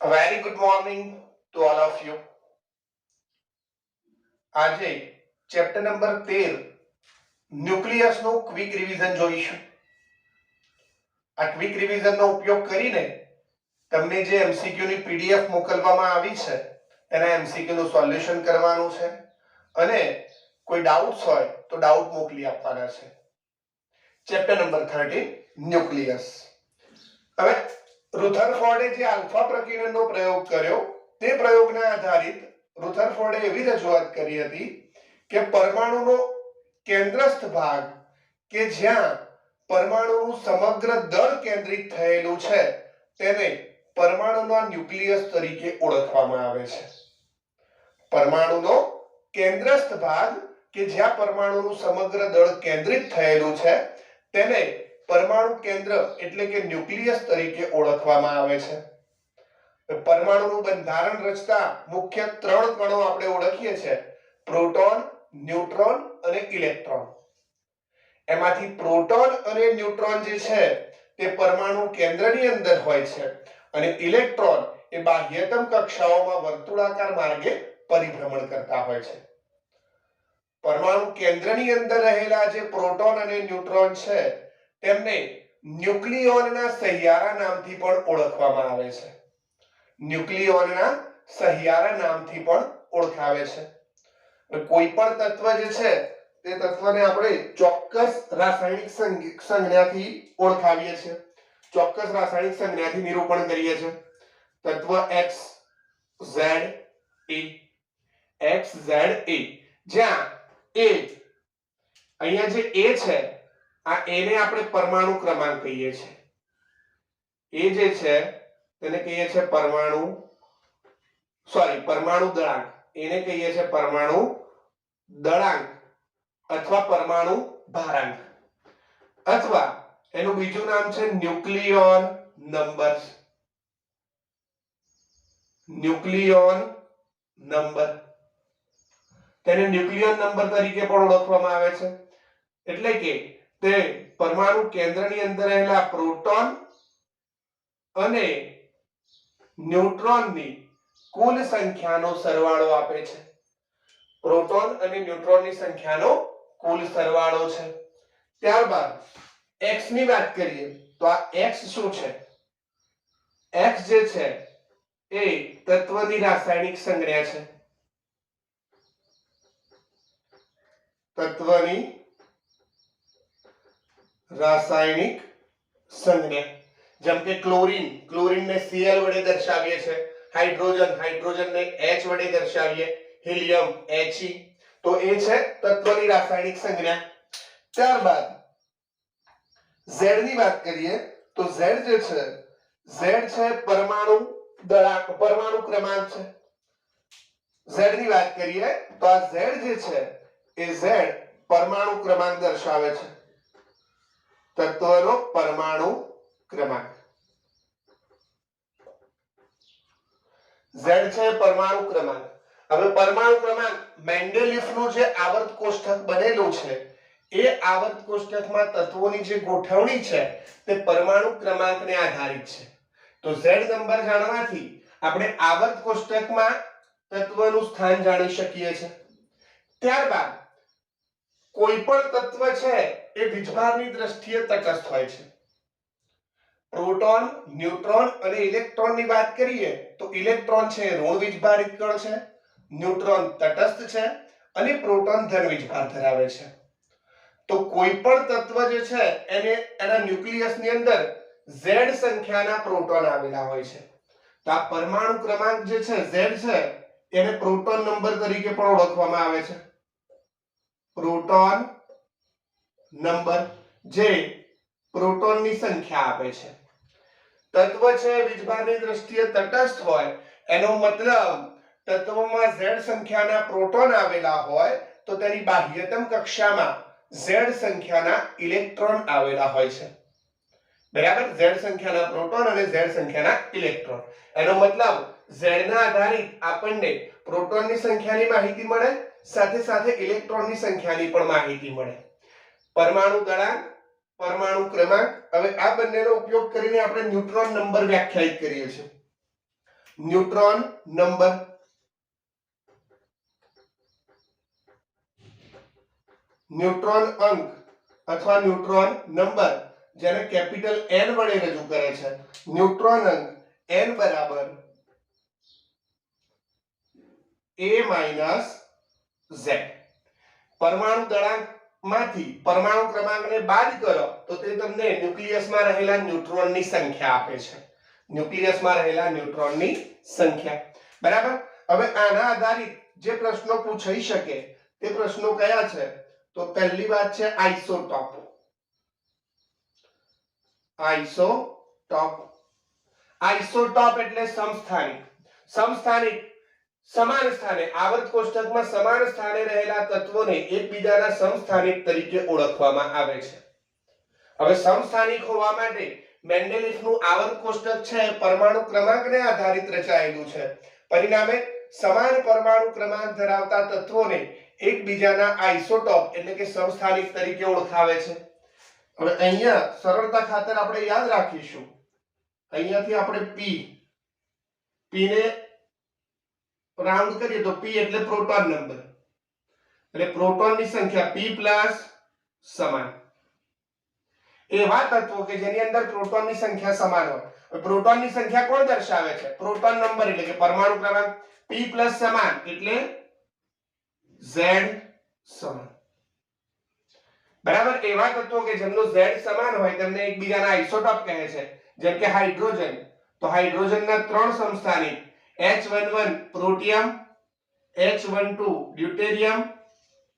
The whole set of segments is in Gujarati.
A very good morning to all of you. આજે ચેપ્ટર નંબર 13 ન્યુક્લિયસનું ક્વિક રિવિઝન જોઈશું. આ ક્વિક રિવિઝનનો ઉપયોગ કરીને તમને જે એમસીક્યુ ની પીડીએફ મોકલવામાં આવી છે એના એમસીક્યુ નું સોલ્યુશન કરવાનું છે અને કોઈ ડાઉટ્સ હોય તો ડાઉટ મોકલી આપવાના છે. Chapter number 13 nucleus. હવે રુથરફોર્ડે જે આલ્ફા પ્રકીર્ણનનો પ્રયોગ કર્યો તે પ્રયોગના આધારિત રુથરફોર્ડે એવી રજૂઆત કરી હતી કે પરમાણુનો કેન્દ્રસ્થ ભાગ કે જ્યાં પરમાણુનું સમગ્ર દળ કેન્દ્રિત થયેલું છે તેને પરમાણુના ન્યુક્લિયસ તરીકે ઓળખવામાં આવે છે. પરમાણુનો કેન્દ્રસ્થ ભાગ કે જ્યાં પરમાણુનું સમગ્ર દળ કેન્દ્રિત થયેલું છે તેને પરમાણુ કેન્દ્ર એટલે કે ન્યુક્લિયસ તરીકે ઓળખવામાં આવે છે. પરમાણુનું બંધારણ રચતા મુખ્ય 3 કણો આપણે ઓળખીએ છીએ: પ્રોટોન, ન્યુટ્રોન અને ઇલેક્ટ્રોન. એમાંથી પ્રોટોન અને ન્યુટ્રોન જે છે તે પરમાણુ કેન્દ્રની અંદર હોય છે અને ઇલેક્ટ્રોન એ બાહ્યતમ કક્ષાઓમાં વર્તુળાકાર માર્ગે પરિભ્રમણ કરતા હોય છે. પરમાણુ કેન્દ્રની અંદર રહેલા જે પ્રોટોન અને ન્યુટ્રોન છે તેમને ન્યુક્લિયોનના સહિયારા નામથી પણ ઓળખવામાં આવે છે. ન્યુક્લિયોનના સહિયારા નામથી પણ ઓળખાવે છે. કોઈ પણ તત્વ જે છે તે તત્વને આપણે ચોક્કસ રાસાયણિક સંજ્ઞાથી ઓળખાવીએ છીએ, ચોક્કસ રાસાયણિક સંજ્ઞાથી નિરૂપણ કરીએ છીએ. તત્વ X Z A, X Z A, જ્યાં A, અહીંયા જે A છે આ A ને આપણે પરમાણુ ક્રમાંક કહીએ છીએ. એ જે છે તેને કહીએ છીએ પરમાણુ દળાંક. એને કહીએ છીએ પરમાણુ દળાંક અથવા પરમાણુ ભારાંક, અથવા એનું બીજું નામ છે ન્યુક્લિયોન નંબર. ન્યુક્લિયોન નંબર, તેને ન્યુક્લિયોન નંબર તરીકે પણ ઓળખવામાં આવે છે. એટલે કે તે પરમાણુ કેન્દ્રની અંદર રહેલા પ્રોટોન અને ન્યુટ્રોનની કુલ સંખ્યાનો સરવાળો આપે છે. પ્રોટોન અને ન્યુટ્રોનની સંખ્યાનો કુલ સરવાળો છે. ત્યારબાદ x ની વાત કરીએ તો આ x શું છે? x જે છે એ તત્વની રાસાયણિક સંજ્ઞા છે. તત્વની રાસાયણિક સંજ્ઞા. જેમ કે ક્લોરીનને Cl વડે દર્શાવીએ છીએ, હાઇડ્રોજનને H વડે દર્શાવીએ, હિલિયમ He. તો એ છે તત્વની રાસાયણિક સંજ્ઞા. ત્યારબાદ Z ની વાત કરીએ તો Z જે છે, Z છે પરમાણુ દળાંક, પરમાણુ ક્રમાંક છે. Z ની વાત કરીએ તો આ Z જે છે એ Z પરમાણુ ક્રમાંક દર્શાવે છે. તત્વનો પરમાણુ ક્રમાંક Z છે પરમાણુ ક્રમાંક. હવે પરમાણુ ક્રમાંક મેન્ડેલિફનું જે આવર્ત કોષ્ટક બનેલું છે એ આવર્ત કોષ્ટકમાં તત્વોની જે ગોઠવણી છે તે પરમાણુ ક્રમાંકને આધારિત છે. તો Z નંબર જાણવાથી આપણે આવર્ત કોષ્ટકમાં તત્વનું સ્થાન જાણી શકીએ છીએ. ત્યારબાદ કોઈ પણ તત્વ છે એ વીજભારની દ્રષ્ટિએ તટસ્થ હોય છે. પ્રોટોન, ન્યુટ્રોન અને ઇલેક્ટ્રોનની વાત કરીએ તો ઇલેક્ટ્રોન છે ઋણ વીજભારિત કણ છે, ન્યુટ્રોન તટસ્થ છે અને પ્રોટોન ધન વીજભાર ધરાવે છે. તો કોઈ પણ તત્વ જે છે એને એના ન્યુક્લિયસની અંદર Z સંખ્યાના પ્રોટોન આવેલા હોય છે. તો આ પરમાણુ ક્રમાંક જે છે Z છે એને પ્રોટોન નંબર તરીકે પણ ઓળખવામાં આવે છે. પ્રોટોન નંબર જે પ્રોટોનની સંખ્યા આપે છે. તત્વ છે વીજભારની દ્રષ્ટિએ તટસ્થ હોય એનો મતલબ તત્વમાં Z સંખ્યાના પ્રોટોન આવેલા હોય તો તેની બાહ્યતમ કક્ષામાં Z સંખ્યાના ઇલેક્ટ્રોન આવેલા હોય છે. બરાબર? Z સંખ્યાના પ્રોટોન અને Z સંખ્યાના ઇલેક્ટ્રોન. એનો મતલબ Z ના આધારિત આપણને પ્રોટોનની સંખ્યાની માહિતી મળે, સાથે સાથે ઇલેક્ટ્રોનની સંખ્યાની પણ માહિતી મળે. પરમાણુ દળાંક, પરમાણુ ક્રમાંક. હવે આ બંનેનો ઉપયોગ કરીને આપણે ન્યુટ્રોન નંબર વ્યાખ્યાયિત કરીએ છીએ. ન્યુટ્રોન નંબર, ન્યુટ્રોન અંક અથવા ન્યુટ્રોન નંબર જેને કેપિટલ N વડે રજૂ કરે છે. ન્યુટ્રોન અંક n બરાબર a z. પરમાણુ દળાંકમાંથી પરમાણુ ક્રમાંકને બાદ કરો તો તે તમને ન્યુક્લિયસમાં રહેલા ન્યુટ્રોનની સંખ્યા આપે છે. ન્યુક્લિયસમાં રહેલા ન્યુટ્રોનની સંખ્યા. બરાબર. હવે આના આધારિત જે પ્રશ્નો પૂછાઈ શકે તે પ્રશ્નો કયા છે? તો પહેલી વાત છે આઇસોટોપ. આઇસોટોપ, આઇસોટોપ એટલે સમસ્થાનિક. સમસ્થાનિક સમાન સ્થાને, આવર્ત કોષ્ટકમાં સમાન સ્થાને રહેલા તત્વોને એકબીજાના સમસ્થાનિક તરીકે ઓળખવામાં આવે છે. હવે સમસ્થાનિક હોવા માટે મેન્ડેલિફનું આવર્ત કોષ્ટક છે પરમાણુ ક્રમાંકને આધારિત રચાયેલું છે. પરિણામે સમાન પરમાણુ ક્રમાંક ધરાવતા તત્વોને એકબીજાના આઇસોટોપ એટલે કે સમસ્થાનિક તરીકે ઓળખાવે છે. હવે અહીંયા સરળતા ખાતર આપણે યાદ રાખીશું, અહીંયાથી આપણે p ને રાઉન્ડ કરીએ તો p એટલે પ્રોટોન નંબર, એટલે પ્રોટોનની સંખ્યા p પ્લસ સમાન. એવા તત્વો કે જેની અંદર પ્રોટોનની સંખ્યા સમાન હોય. પ્રોટોનની સંખ્યા કોણ દર્શાવે છે? પ્રોટોન નંબર એટલે કે પરમાણુ ક્રમાંક. p પ્લસ સમાન એટલે z સમાન. બરાબર. એવા તત્વો કે જેમનો z સમાન હોય તેમને એકબીજાના આઇસોટોપ કહે છે. જેમ કે હાઇડ્રોજન, તો હાઇડ્રોજનના 3 સમસ્થાનિક H11 પ્રોટિયમ, H12 deuterium,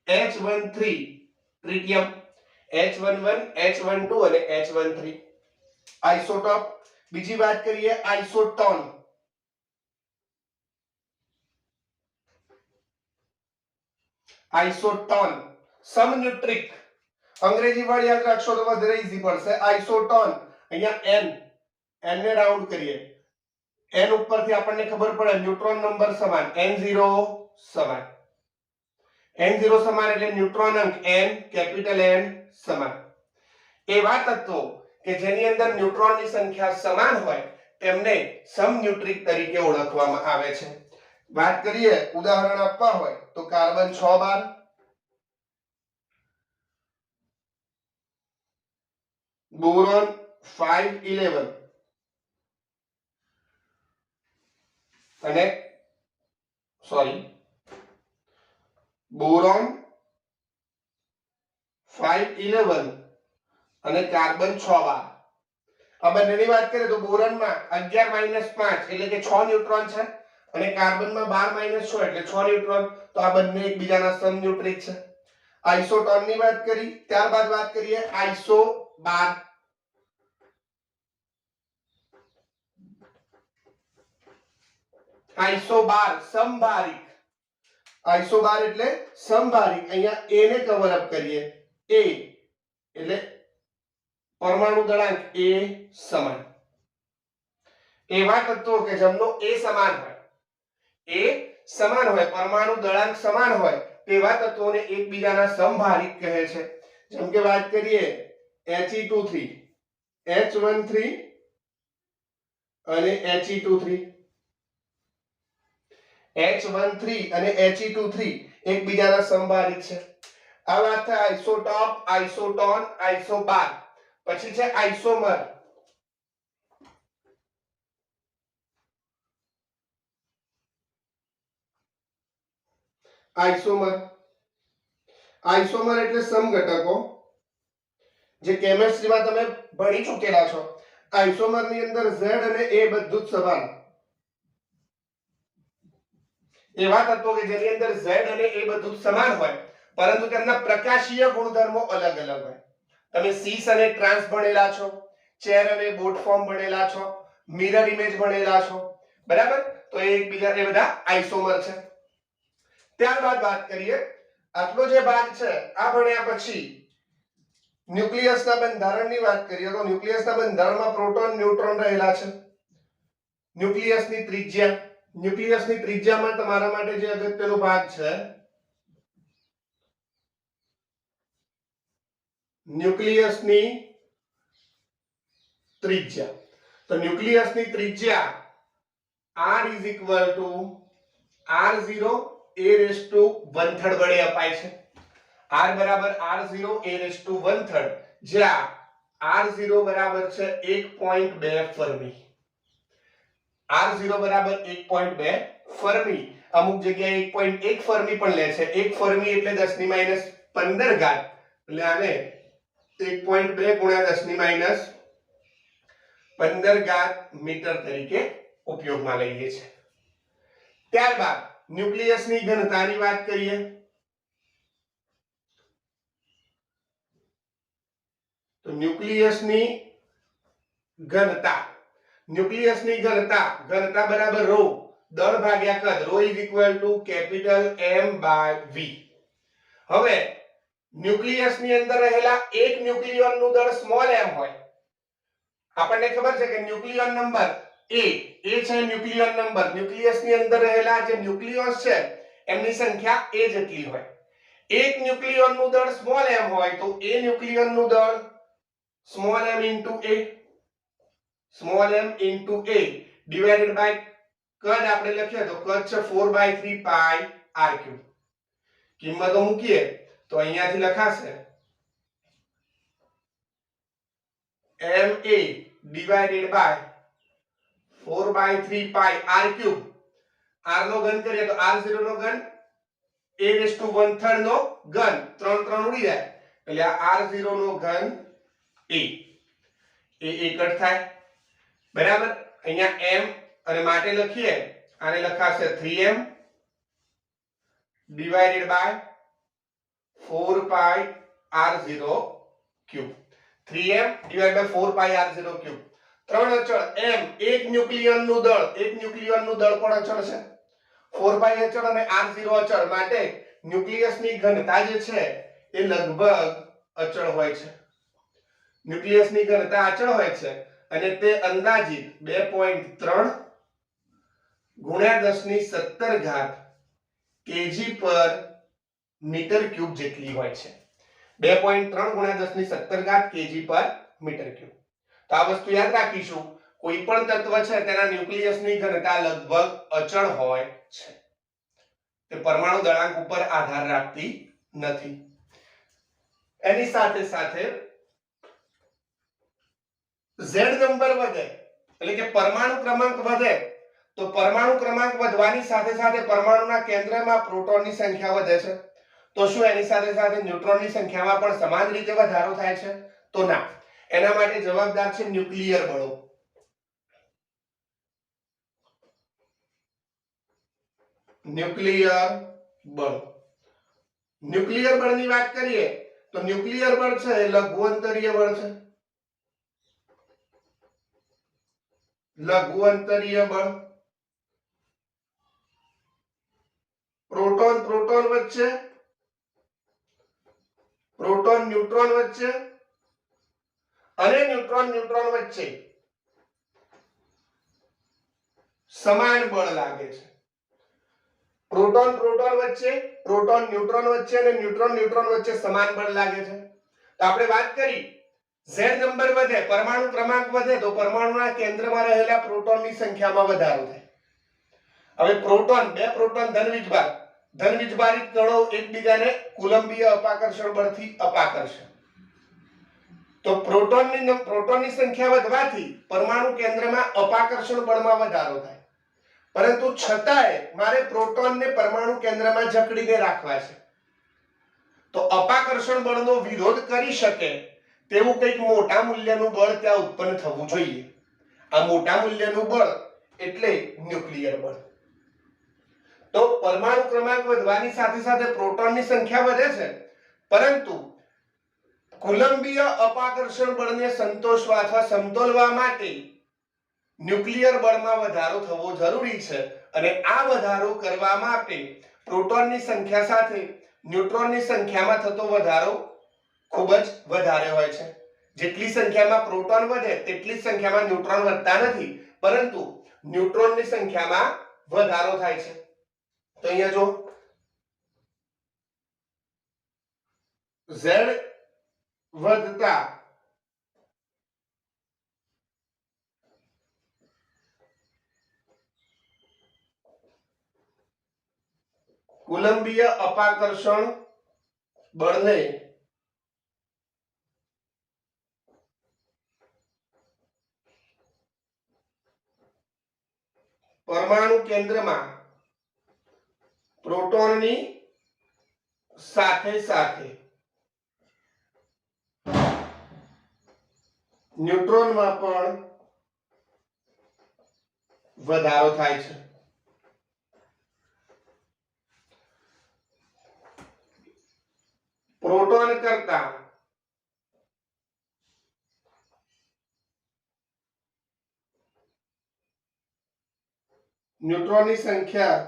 H13 tritium. H11, H12 અને H13 આઇસોટોપ. બીજી વાત કરીએ આઇસોટોન. આઇસોટોન સમન્યુટ્રિક. અંગ્રેજી વર્ડ યાદ રાખશો તો વધારે ઈઝી પડશે. આઇસોટોન, અહીંયા n ને રાઉન્ડ કરીએ, n ઉપરથી આપણને ખબર પડે ન્યુટ્રોન નંબર સમાન, n0 સમાન. n0 સમાન એટલે ન્યુટ્રોન અંક n કેપિટલ N સમાન. એવા તત્વો કે જેની અંદર ન્યુટ્રોનની સંખ્યા સમાન હોય તેમને સમન્યુટ્રિક તરીકે ઓળખવામાં આવે છે. વાત કરીએ, ઉદાહરણ આપવા હોય તો કાર્બન 6 બાર, બોરોન 511 અને બોરોન 511 અને કાર્બન 6 બાર. આ બંનેની વાત કરીએ તો બોરોનમાં 11 - 5 એટલે કે 6 ન્યુટ્રોન છે અને કાર્બનમાં 12 - 6 એટલે 6 ન્યુટ્રોન. તો આ બંને એકબીજાના સમન્યુટ્રિક છે. આઇસોટોનની વાત કરી, ત્યારબાદ વાત કરીએ આઇસો બાર. આઇસોબાર સમભારિક. આઇસોબાર એટલે સમભારિક. અહીંયા a ને કવર અપ કરીએ, a એટલે પરમાણુ દળાંક a સમાન. એવા તત્વો કે જેમનો a સમાન હોય, a સમાન હોય, પરમાણુ દળાંક સમાન હોય તેવા તત્વોને એકબીજાના સમભારિક કહે છે. જેમ કે વાત કરીએ He23, H13 અને He23. H13 અને He23 એકબીજાના સમભારિક છે. આ વાત થાય આઇસોટોપ, આઇસોટોન, આઇસોબાર. પછી છે આઇસોમર. આઇસોમર, આઇસોમર એટલે સમઘટકો, જે કેમિસ્ટ્રીમાં તમે ભણી ચૂકેલા છો. આઇસોમરની અંદર Z અને A બધું જ સમાન. એવા તત્વો કે જેની અંદર Z અને A બધું જ સમાન હોય પરંતુ તેમના પ્રકાશીય ગુણધર્મો અલગ અલગ હોય. તમે સીસ અને ટ્રાન્સ ભણેલા છો, ચેર અને બોટ ફોર્મ ભણેલા છો, મિરર ઇમેજ ભણેલા છો. બરાબર. તો એ એકબીજા એ બધા આઇસોમર છે. ત્યારબાદ વાત કરીએ, આટલો જે ભાગ છે આ ભણ્યા પછી ન્યુક્લિયસના બંધારણની વાત કરીએ તો ન્યુક્લિયસના બંધારણમાં પ્રોટોન, ન્યુટ્રોન રહેલા છે. ન્યુક્લિયસની ત્રિજ્યા, ન્યુક્લિયસની ત્રિજ્યામાં તમારા માટે જે અગત્યનો ભાગ છે ન્યુક્લિયસની ત્રિજ્યા. તો ન્યુક્લિયસની ત્રિજ્યા r is equal to r0 a raised to 1/3 વડે અપાય છે. r બરાબર r0 a raised to 1/3 જ્યાં r0 બરાબર છે 1.2 ફર્મી. r0 બરાબર 1.2 ફર્મી. અમુક જગ્યાએ 1.1 ફર્મી પણ લે છે. 1 ફર્મી એટલે 10 ની માઈનસ 15 ઘાત, એટલે આને 1.2 ગુણ્યા 10 ની માઈનસ 15 ઘાત મીટર તરીકે ઉપયોગમાં લઈએ છીએ. ત્યારબાદ ન્યુક્લિયસની ઘનતાની વાત કરીએ. તો ન્યુક્લિયસની ઘનતા બરાબર રો દળ ભાગ્યા કદ. Rho is equal to capital M by V. હવે ન્યુક્લિયસની અંદર રહેલા એક ન્યુક્લિયોનનું દળ સ્મોલ m હોય. આપણને ખબર છે કે ન્યુક્લિયોન નંબર A છે ન્યુક્લિયોન નંબર. ન્યુક્લિયસની અંદર રહેલા જે ન્યુક્લિયોન્સ છે એમની સંખ્યા A જેટલી હોય. એક ન્યુક્લિયોનનું દળ સ્મોલ m હોય તો એ ન્યુક્લિયોનનું દળ small m into A divided by કદ આપણે લખીએ તો કદ છે 4/3 પાઈ r3. કિંમતો મૂકીએ તો અહીંયાથી લખાશે ma divided by 4/3 pi r3. r નો ઘન કરીએ તો r0 નો ઘન a raised to 1/3 નો ઘન 3 3 ઉડી જાય એટલે આ r0 નો ઘન a એકડ થાય. બરાબર. અહીંયા m અને માટે લખીએ આને લખાશે 3m divided by 4 pi r0 cube. 3m divided by 4 pi r0 cube. ત્રણ અચળ m એક ન્યુક્લિયનનું દળ પણ અચળ છે. 4 pi અચળ અને r0 અચળ માટે ન્યુક્લિયસની ઘનતા જે છે એ લગભગ અચળ હોય છે. ન્યુક્લિયસની ઘનતા અચળ હોય છે અને તે અંદાજિત 2.3 ગુણ્યા 10 ની 17 ઘાત kg પર મીટર ક્યુબ જેટલી હોય છે. 2.3 ગુણ્યા 10 ની 17 ઘાત kg પર મીટર ક્યુબ. તો આ વસ્તુ યાદ રાખીશું. કોઈ પણ તત્વ છે તેના ન્યુક્લિયસની ઘનતા લગભગ અચળ હોય છે. તે પરમાણુ દળાંક ઉપર આધાર રાખતી નથી. એની સાથે સાથે Z નંબર વધે એટલે કે પરમાણુ ક્રમાંક વધે તો પરમાણુ ક્રમાંક વધવાની સાથે સાથે પરમાણુના કેન્દ્રમાં પ્રોટોનની સંખ્યા વધે છે. તો શું એની સાથે સાથે ન્યુટ્રોનની સંખ્યામાં પણ સમાન રીતે વધારો થાય છે? તો ના. એના માટે જવાબદાર છે ન્યુક્લિયર બળો. ન્યુક્લિયર બળની વાત કરીએ તો ન્યુક્લિયર બળ છે એ લઘુ અંતરીય બળ છે. લઘુ અંતરીય બળ પ્રોટોન વચ્ચે, પ્રોટોન ન્યુટ્રોન વચ્ચે અને ન્યુટ્રોન વચ્ચે સમાન બળ લાગે છે. પ્રોટોન વચ્ચે, પ્રોટોન ન્યુટ્રોન વચ્ચે અને ન્યુટ્રોન વચ્ચે સમાન બળ લાગે છે. તો આપણે વાત કરી Z નંબર વધે, પરમાણુ ક્રમાંક વધે તો પરમાણુના કેન્દ્રમાં રહેલા પ્રોટોનની સંખ્યામાં વધારો થાય. હવે બે પ્રોટોન ધનવીજભારિત કણો એકબીજાને કુલંબીય અપાકર્ષણ બળથી અપાકર્ષે. તો પ્રોટોનની સંખ્યા વધવાથી પરમાણુ કેન્દ્રમાં અપાકર્ષણ બળમાં વધારો થાય. પરંતુ છતાંય મારે પ્રોટોનને પરમાણુ કેન્દ્રમાં જકડીને રાખવા છે. તો અપાકર્ષણ બળનો વિરોધ કરી શકે તેવું કંઈક મોટા મૂલ્યનું બળ ત્યાં ઉત્પન્ન થવું જોઈએ. આ મોટા મૂલ્યનું બળ એટલે ન્યુક્લિયર બળ. તો પરમાણુ ક્રમાંક વધવાની સાથે સાથે પ્રોટોનની સંખ્યા વધે છે, પરંતુ કુલંબીય અપાકર્ષણ બળને સંતોષવા અથવા સમતોલવા માટે ન્યુક્લિયર બળમાં વધારો થવો જરૂરી છે. અને આ વધારો કરવા માટે પ્રોટોનની સંખ્યા સાથે ન્યુટ્રોનની સંખ્યામાં થતો વધારો ખૂબ જ વધારે હોય છે. જેટલી સંખ્યામાં પ્રોટોન વધે તેટલી સંખ્યામાં ન્યુટ્રોન વધતા નથી, પરંતુ ન્યુટ્રોનની સંખ્યામાં વધારો થાય છે. તો અહીંયા જો Z વધતા કુલંબીય અપાકર્ષણ બળને પરમાણુ કેન્દ્રમાં પ્રોટોનની સાથે સાથે ન્યુટ્રોનમાં પણ વધારો થાય છે. પ્રોટોન કરતા ન્યુટ્રોનની સંખ્યા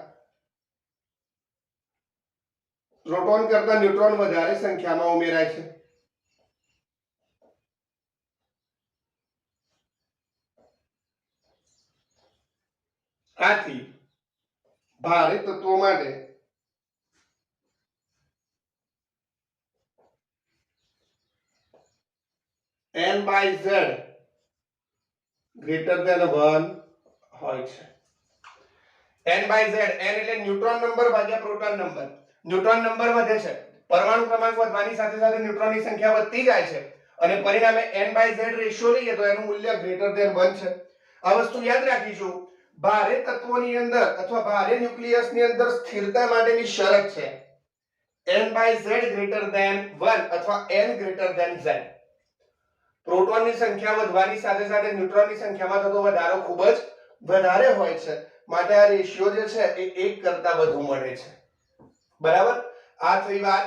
પ્રોટોન કરતા ન્યુટ્રોન વધારે સંખ્યામાં ઉમેરાય છે. આથી ભારે તત્વો માટે n by z greater than 1 હોય છે. n by z, n એટલે ન્યુટ્રોન નંબર ભાગ્યા પ્રોટોન નંબર. ન્યુટ્રોન નંબર વધે છે, પરમાણુ ક્રમાંક વધવાની સાથે સાથે ન્યુટ્રોનની સંખ્યા વધતી જાય છે અને પરિણામે n by z રેશિયો લઈએ તો એનું મૂલ્ય greater than 1 છે. આ વસ્તુ યાદ રાખીશું. ભારે તત્વોની અંદર અથવા ભારે ન્યુક્લિયસની અંદર સ્થિરતા માટેની શરત છે n by z greater than 1 અથવા n greater than z. પ્રોટોનની સંખ્યા વધવાની સાથે સાથે ન્યુટ્રોનની સંખ્યામાં થતો વધારો ખૂબ જ વધારે હોય છે, માટે આ રેશિયો જે છે એ 1 કરતા વધુ મળે છે. બરાબર? આ થઈ વાત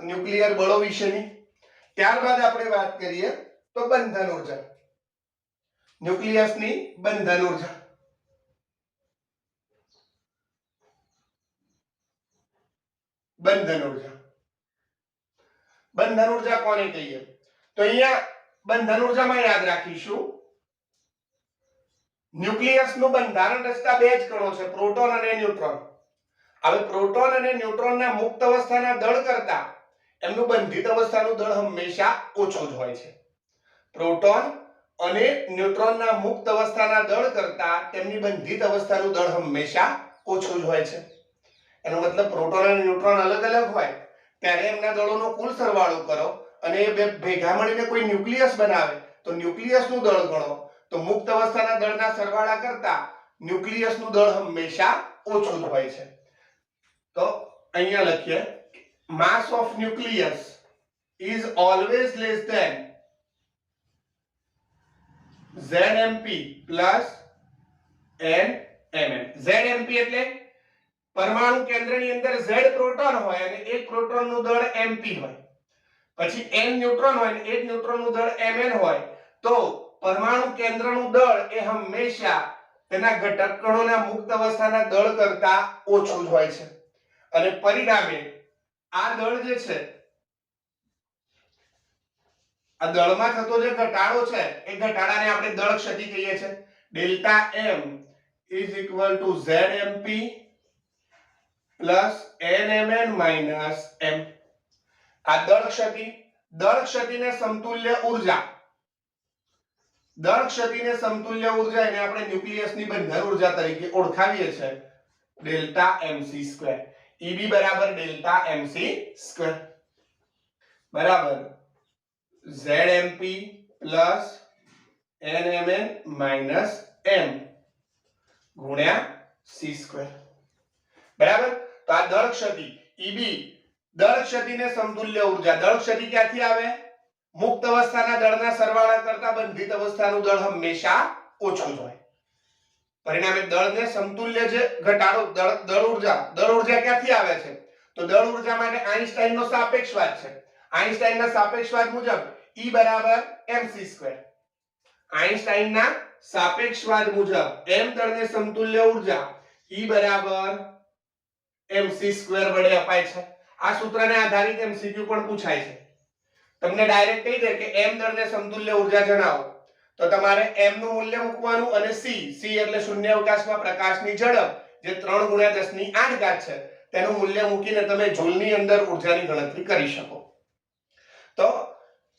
ન્યુક્લિયર બળો વિશેની. ત્યારબાદ આપણે વાત કરીએ તો બંધન ઊર્જા. ન્યુક્લિયસની બંધન ઊર્જા. બંધન ઊર્જા. બંધન ઊર્જા કોને કહીએ? તો અહીંયા બંધન ઊર્જામાં યાદ રાખીશું ન્યુક્લિયસનું બંધારણ રચતા બે જ કણો છે, પ્રોટોન અને ન્યુટ્રોન. હવે પ્રોટોન અને ન્યુટ્રોનના મુક્ત અવસ્થાના દળ કરતા એમનું બંધિત અવસ્થાનું દળ હંમેશા ઓછું જ હોય છે. પ્રોટોન અને ન્યુટ્રોનના મુક્ત અવસ્થાના દળ કરતા તેમની બંધિત અવસ્થાનું દળ હંમેશા ઓછું જ હોય છે. એનો મતલબ પ્રોટોન અને ન્યુટ્રોન અલગ અલગ હોય ત્યારે એમના દળોનો કુલ સરવાળો કરો અને એ બે ભેગા મળીને કોઈ ન્યુક્લિયસ બનાવે તો ન્યુક્લિયસનું દળ ગણો, તો મુક્ત અવસ્થાના દળના સરવાળા કરતા ન્યુક્લિયસનું દળ હંમેશા ઓછું જ હોય છે. તો અહીંયા લખીએ mass of nucleus is always less than ZMP plus NMN. ZMP એટલે પરમાણુ કેન્દ્રની અંદર Z પ્રોટોન હોય અને એક પ્રોટોનનું દળ MP હોય, પછી N ન્યુટ્રોન હોય અને એક ન્યુટ્રોનનું દળ Mn હોય, તો પરમાણુ કેન્દ્રનું દળ એ હંમેશા તેના ઘટક કણોના મુક્ત અવસ્થાના દળ કરતા ઓછું જ હોય છે અને પરિણામે આ દળ જે છે આ દળમાં થતો જે ઘટાડો છે એ ઘટાડાને આપણે દળ ક્ષતિ કહીએ છીએ. Delta M is equal to ZMP plus NMN minus M. આ દળ ક્ષતિને સમતુલ્ય ઊર્જા એને આપણે ન્યુક્લિયસની બંધન ઊર્જા તરીકે ઓળખાવીએ છીએ ડેલ્ટા mc². EB બરાબર ડેલ્ટા mc² બરાબર ZMP plus NMN minus M ગુણ્યા c². બરાબર? તો આ દળ ક્ષતિ EB, દળ ક્ષતિને સમતુલ્ય ઊર્જા. દળ ક્ષતિ ક્યાંથી આવે? મુક્ત અવસ્થાના દળના સરવાળા કરતા બંધિત અવસ્થાનું દળ હંમેશા ઓછું જ હોય. પરિણામે દળને સમતુલ્ય જે ઘટાડો દળ ઊર્જા ક્યાંથી આવે છે? તો દળ ઊર્જા માટે આઈન્સ્ટાઈનનો સાપેક્ષવાદ છે. આઈન્સ્ટાઈનના સાપેક્ષવાદ મુજબ E બરાબર mc². આઈન્સ્ટાઈનના સાપેક્ષવાદ મુજબ m દળને સમતુલ્ય ઊર્જા E બરાબર mc² વડે અપાય છે. આ સૂત્રને આધારિત MCQ પણ પૂછાય છે. તમને ડાયરેક્ટ કહી દે કે m દળને સમતુલ્ય ઊર્જા જણાવો તો તમારે m નું મૂલ્ય મૂકવાનું અને c એટલે શૂન્ય અવકાશમાં પ્રકાશની ઝડપ જે 3 × 10⁸ છે તેનું મૂલ્ય મૂકીને તમે જૂલની અંદર ઊર્જાની ગણતરી કરી શકો. તો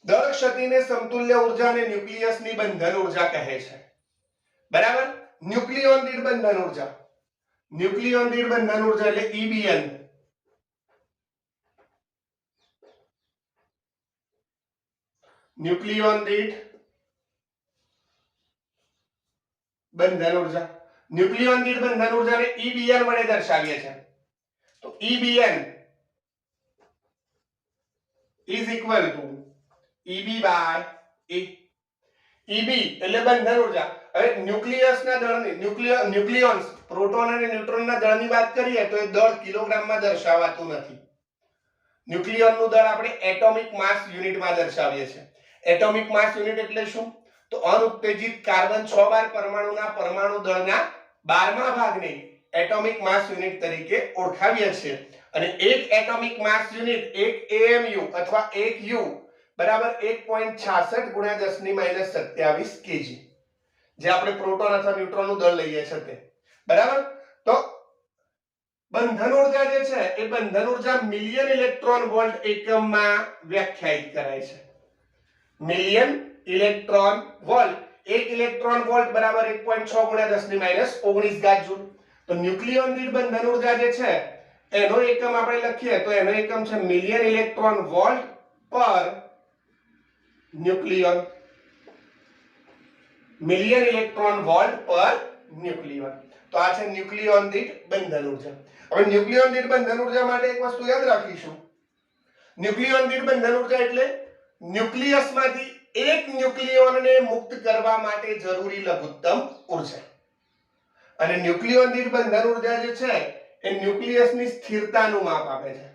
દળ ક્ષતિને સમતુલ્ય ઊર્જાને ન્યુક્લિયસની બંધન ઊર્જા કહે છે. બરાબર? ન્યુક્લિયોન દીઠ બંધન ઊર્જા. ન્યુક્લિયોન દીઠ બંધન ઉર્જા એટલે EBN ન્યુક્લિયોન દીઠ બંધન ઉર્જા ન્યુક્લિયોન દીઠ બંધન ઉર્જાને EBN વડે દર્શાવીએ છીએ તો EBN is equal to EB by E EB એટલે બંધન ઉર્જા હવે ન્યુક્લિયસના દળની ન્યુક્લિયોન્સ પ્રોટોન અને ન્યુટ્રોનના દળની વાત કરીએ તો એ દળ કિલોગ્રામમાં દર્શાવાતું નથી ન્યુક્લિયોનનું દળ આપણે એટોમિક માસ યુનિટમાં દર્શાવીએ છીએ એટોમિક માસ યુનિટ એટલે શું તો અનુત્તેજિત કાર્બન 6 બાર પરમાણુના પરમાણુ દળના 12મા ભાગને એટોમિક માસ યુનિટ તરીકે ઓળખાવીએ છીએ અને એક એટોમિક માસ યુનિટ એક AMU અથવા 1 U બરાબર 1.66 ગુણ્યા 10 ની -27 kg જે આપણે પ્રોટોન અથવા ન્યુટ્રોનનું દળ લઈએ છીએ તે બરાબર તો બંધન ઉર્જા જે છે એ બંધન ઉર્જા મિલિયન ઇલેક્ટ્રોન વોલ્ટ એકમમાં વ્યાખ્યાયિત કરાય છે million electron volt 1 electron volt બરાબર 1.6 ગુણ્યા 10 ની -19 ઘાત જૂલ તો ન્યુક્લિયોન દીઠ બંધન ઉર્જા જે છે એનો એકમ આપણે લખીએ તો એનો એકમ છે મિલિયન ઇલેક્ટ્રોન વોલ્ટ પર ન્યુક્લિયોન મિલિયન ઇલેક્ટ્રોન વોલ્ટ પર ન્યુક્લિયોન તો આ છે ન્યુક્લિયોન દીઠ બંધન ઉર્જા હવે ન્યુક્લિયોન દીઠ બંધન ઉર્જા માટે એક વસ્તુ યાદ રાખીશું ન્યુક્લિયોન દીઠ બંધન ઉર્જા એટલે ન્યુક્લિયસમાંથી એક ન્યુક્લિયોનને મુક્ત કરવા માટે જરૂરી લઘુત્તમ ઉર્જા અને ન્યુક્લિયોન દીઠ બંધન ઉર્જા જે છે એ ન્યુક્લિયસની સ્થિરતાનું માપ આપે છે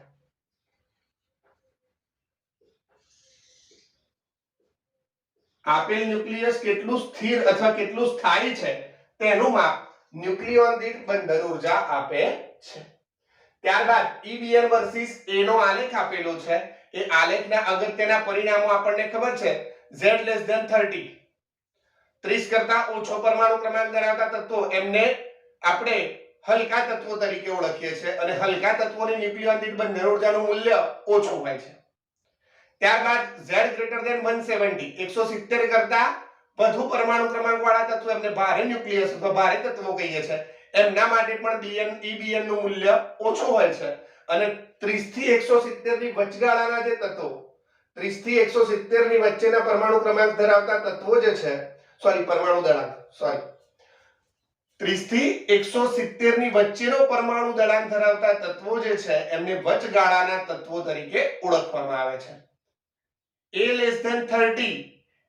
આપેલ ન્યુક્લિયસ કેટલું સ્થિર અથવા કેટલું સ્થાયી છે તેનું માપ ન્યુક્લિયોન દીઠ બંધન ઉર્જા આપે છે ત્યારબાદ EBN વર્સિસ A નો આલેખ આપેલો છે એ આલેખના અગત્યના પરિણામો આપણને ખબર છે Z 30 30 કરતા ઓછો પરમાણુ ક્રમાંક ધરાવતા તત્વો એમને આપણે હલકા તત્વો તરીકે ઓળખીએ છીએ અને હલકા તત્વોની ન્યુક્લિયોન દીઠ બંધન ઉર્જાનું મૂલ્ય ઓછું હોય છે ત્યારબાદ Z 170 170 કરતા વધુ પરમાણુ ક્રમાંક વાળા તત્વો એમને ભારે ન્યુક્લિયસ અથવા ભારે તત્વો કહીએ છીએ એમના માટે પણ EBN નું મૂલ્ય ઓછું હોય છે અને 30 થી 170 ની વચગાળાના જે તત્વો 30 થી 170 ની વચ્ચેના પરમાણુ ક્રમાંક ધરાવતા તત્વો જે છે પરમાણુ દળાંક 30 થી 170 ની વચ્ચેનો પરમાણુ દળાંક ધરાવતા તત્વો જે છે એમને વચગાળાના તત્વો તરીકે ઓળખવામાં આવે છે A 30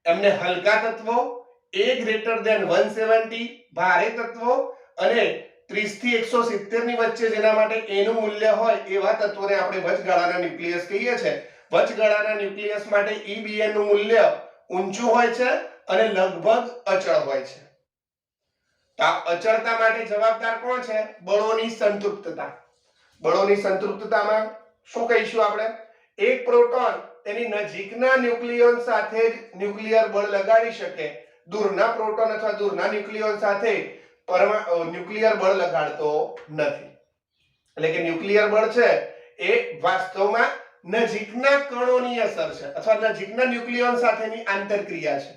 એમને હલકા તત્વો A 170 ભારે તત્વો અને 30 થી 170 ની વચ્ચે જેના માટે A નું મૂલ્ય હોય એવા તત્વોને આપણે વચગાળાના ન્યુક્લિયસ કહીએ છીએ વચગાળાના ન્યુક્લિયસ માટે EBN નું મૂલ્ય ઊંચું હોય છે અને લગભગ અચળ હોય છે તો આ અચળતા માટે જવાબદાર કોણ છે બળોની સંતૃપ્તતા બળોની સંતૃપ્તતામાં શું કહીશું આપણે એક પ્રોટોન તેની નજીકના ન્યુક્લિયોન સાથે જ ન્યુક્લિયર બળ લગાડી શકે દૂરના પ્રોટોન અથવા દૂરના ન્યુક્લિયોન સાથે ન્યુક્લિયર બળ લગાડતો નથી એટલે કે ન્યુક્લિયર બળ છે એ વાસ્તવમાં નજીકના કણોની અસર છે અથવા નજીકના ન્યુક્લિયોન સાથેની આંતરક્રિયા છે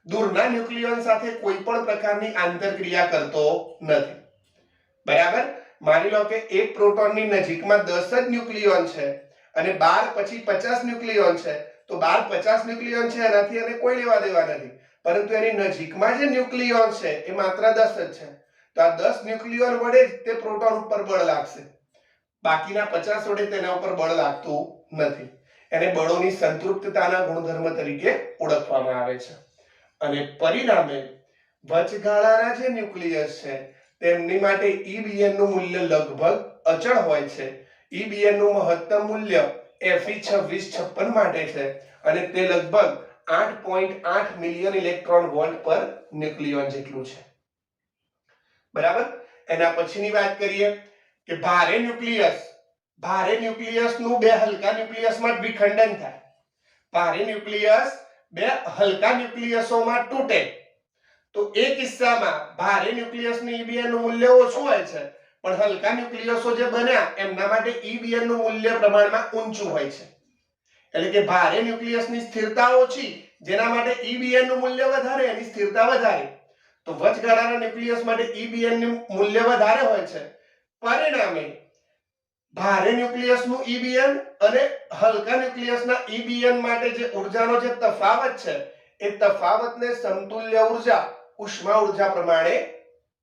દૂરના ન્યુક્લિયોન સાથે કોઈ પણ પ્રકારની આંતરક્રિયા કરતો નથી બરાબર માની લો કે એક પ્રોટોનની નજીકમાં 10 જ ન્યુક્લિયોન છે અને 12 પછી 50 ન્યુક્લિયોન છે તો 12 50 ન્યુક્લિયોન છે એનાથી એને કોઈ લેવા દેવા નથી પરંતુ એની નજીકમાં જે ન્યુક્લિયોન છે એ માત્ર 10 જ છે તો આ 10 ન્યુક્લિયોન વડે જ તે પ્રોટોન ઉપર બળ લાગશે બાકીના 50 વડે તેના ઉપર બળ લાગતું નથી એને બળોની સંતૃપ્તતાના ગુણધર્મ તરીકે ઓળખવામાં આવે છે અને પરિણામે વચગાળાના જે ન્યુક્લિયસ છે તેમની માટે EBN નું મૂલ્ય લગભગ અચળ હોય છે EBN નું મહત્તમ મૂલ્ય Fe2656 માટે છે અને તે લગભગ 8.8 મિલિયન ઇલેક્ટ્રોન વોલ્ટ પર ન્યુક્લિયોન જેટલું છે બરાબર એના પછીની વાત કરીએ કે ભારે ન્યુક્લિયસ નું બે હલકા ન્યુક્લિયસમાં વિખંડન થાય ભારે ન્યુક્લિયસ બે હલકા ન્યુક્લિયસોમાં તૂટે તો એ કિસ્સામાં ભારે ન્યુક્લિયસની EBN નું મૂલ્ય ઓછું હોય છે પણ હલકા ન્યુક્લિયસો જે બન્યા એમના માટે EBN નું મૂલ્ય પ્રમાણમાં ઊંચું હોય છે એટલે કે ભારે ન્યુક્લિયસની સ્થિરતા ઓછી જેના માટે EBN નું મૂલ્ય વધારે એની સ્થિરતા વધારે તો વચગાળાના ન્યુક્લિયસ માટે EBN નું મૂલ્ય વધારે હોય છે. પરિણામે ભારે ન્યુક્લિયસનું EBN અને હલકા ન્યુક્લિયસના EBN માટે જે ઊર્જાનો જે તફાવત છે એ તફાવતને સમતુલ્ય ઊર્જા ઉષ્મા ઊર્જા પ્રમાણે